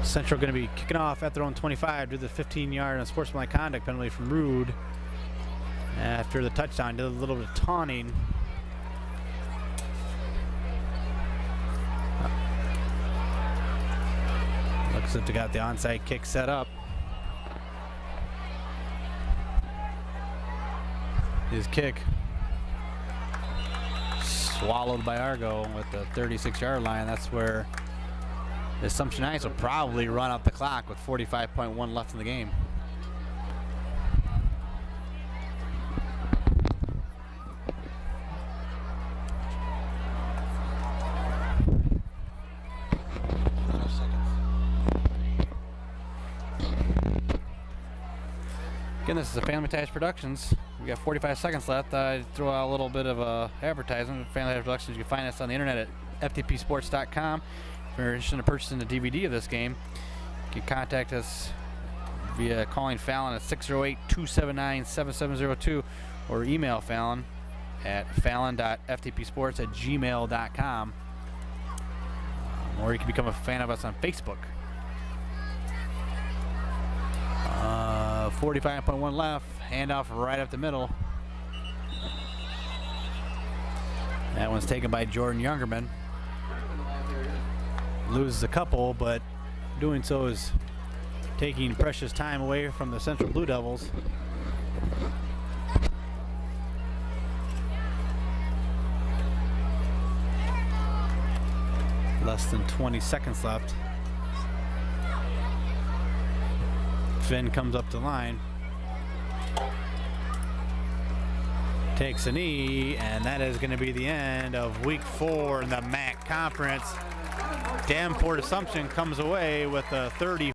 Central going to be kicking off at their own 25 due to the 15-yard unsportsmanlike conduct penalty from Rude. After the touchdown, did a little bit of taunting. Looks like they got the onside kick set up. His kick swallowed by Argo at the 36-yard line. That's where the Assumption Knights will probably run out the clock with 45.1 left in the game. Again, this is a Family Ties Productions. We got 45 seconds left. I throw out a little bit of advertisement. Family Ties Productions. You can find us on the internet at ftpsports.com. If you're interested in purchasing the DVD of this game, you can contact us via calling Fallon at 608-279-7702 or email Fallon at fallon.ftpsports@gmail.com. Or you can become a fan of us on Facebook. 45.1 left, handoff right up the middle. That one's taken by Jordan Youngerman. Loses a couple, but doing so is taking precious time away from the Central Blue Devils. Less than 20 seconds left. Finn comes up the line, takes a knee, and that is going to be the end of week 4 in the MAC conference. Davenport Assumption comes away with a 30.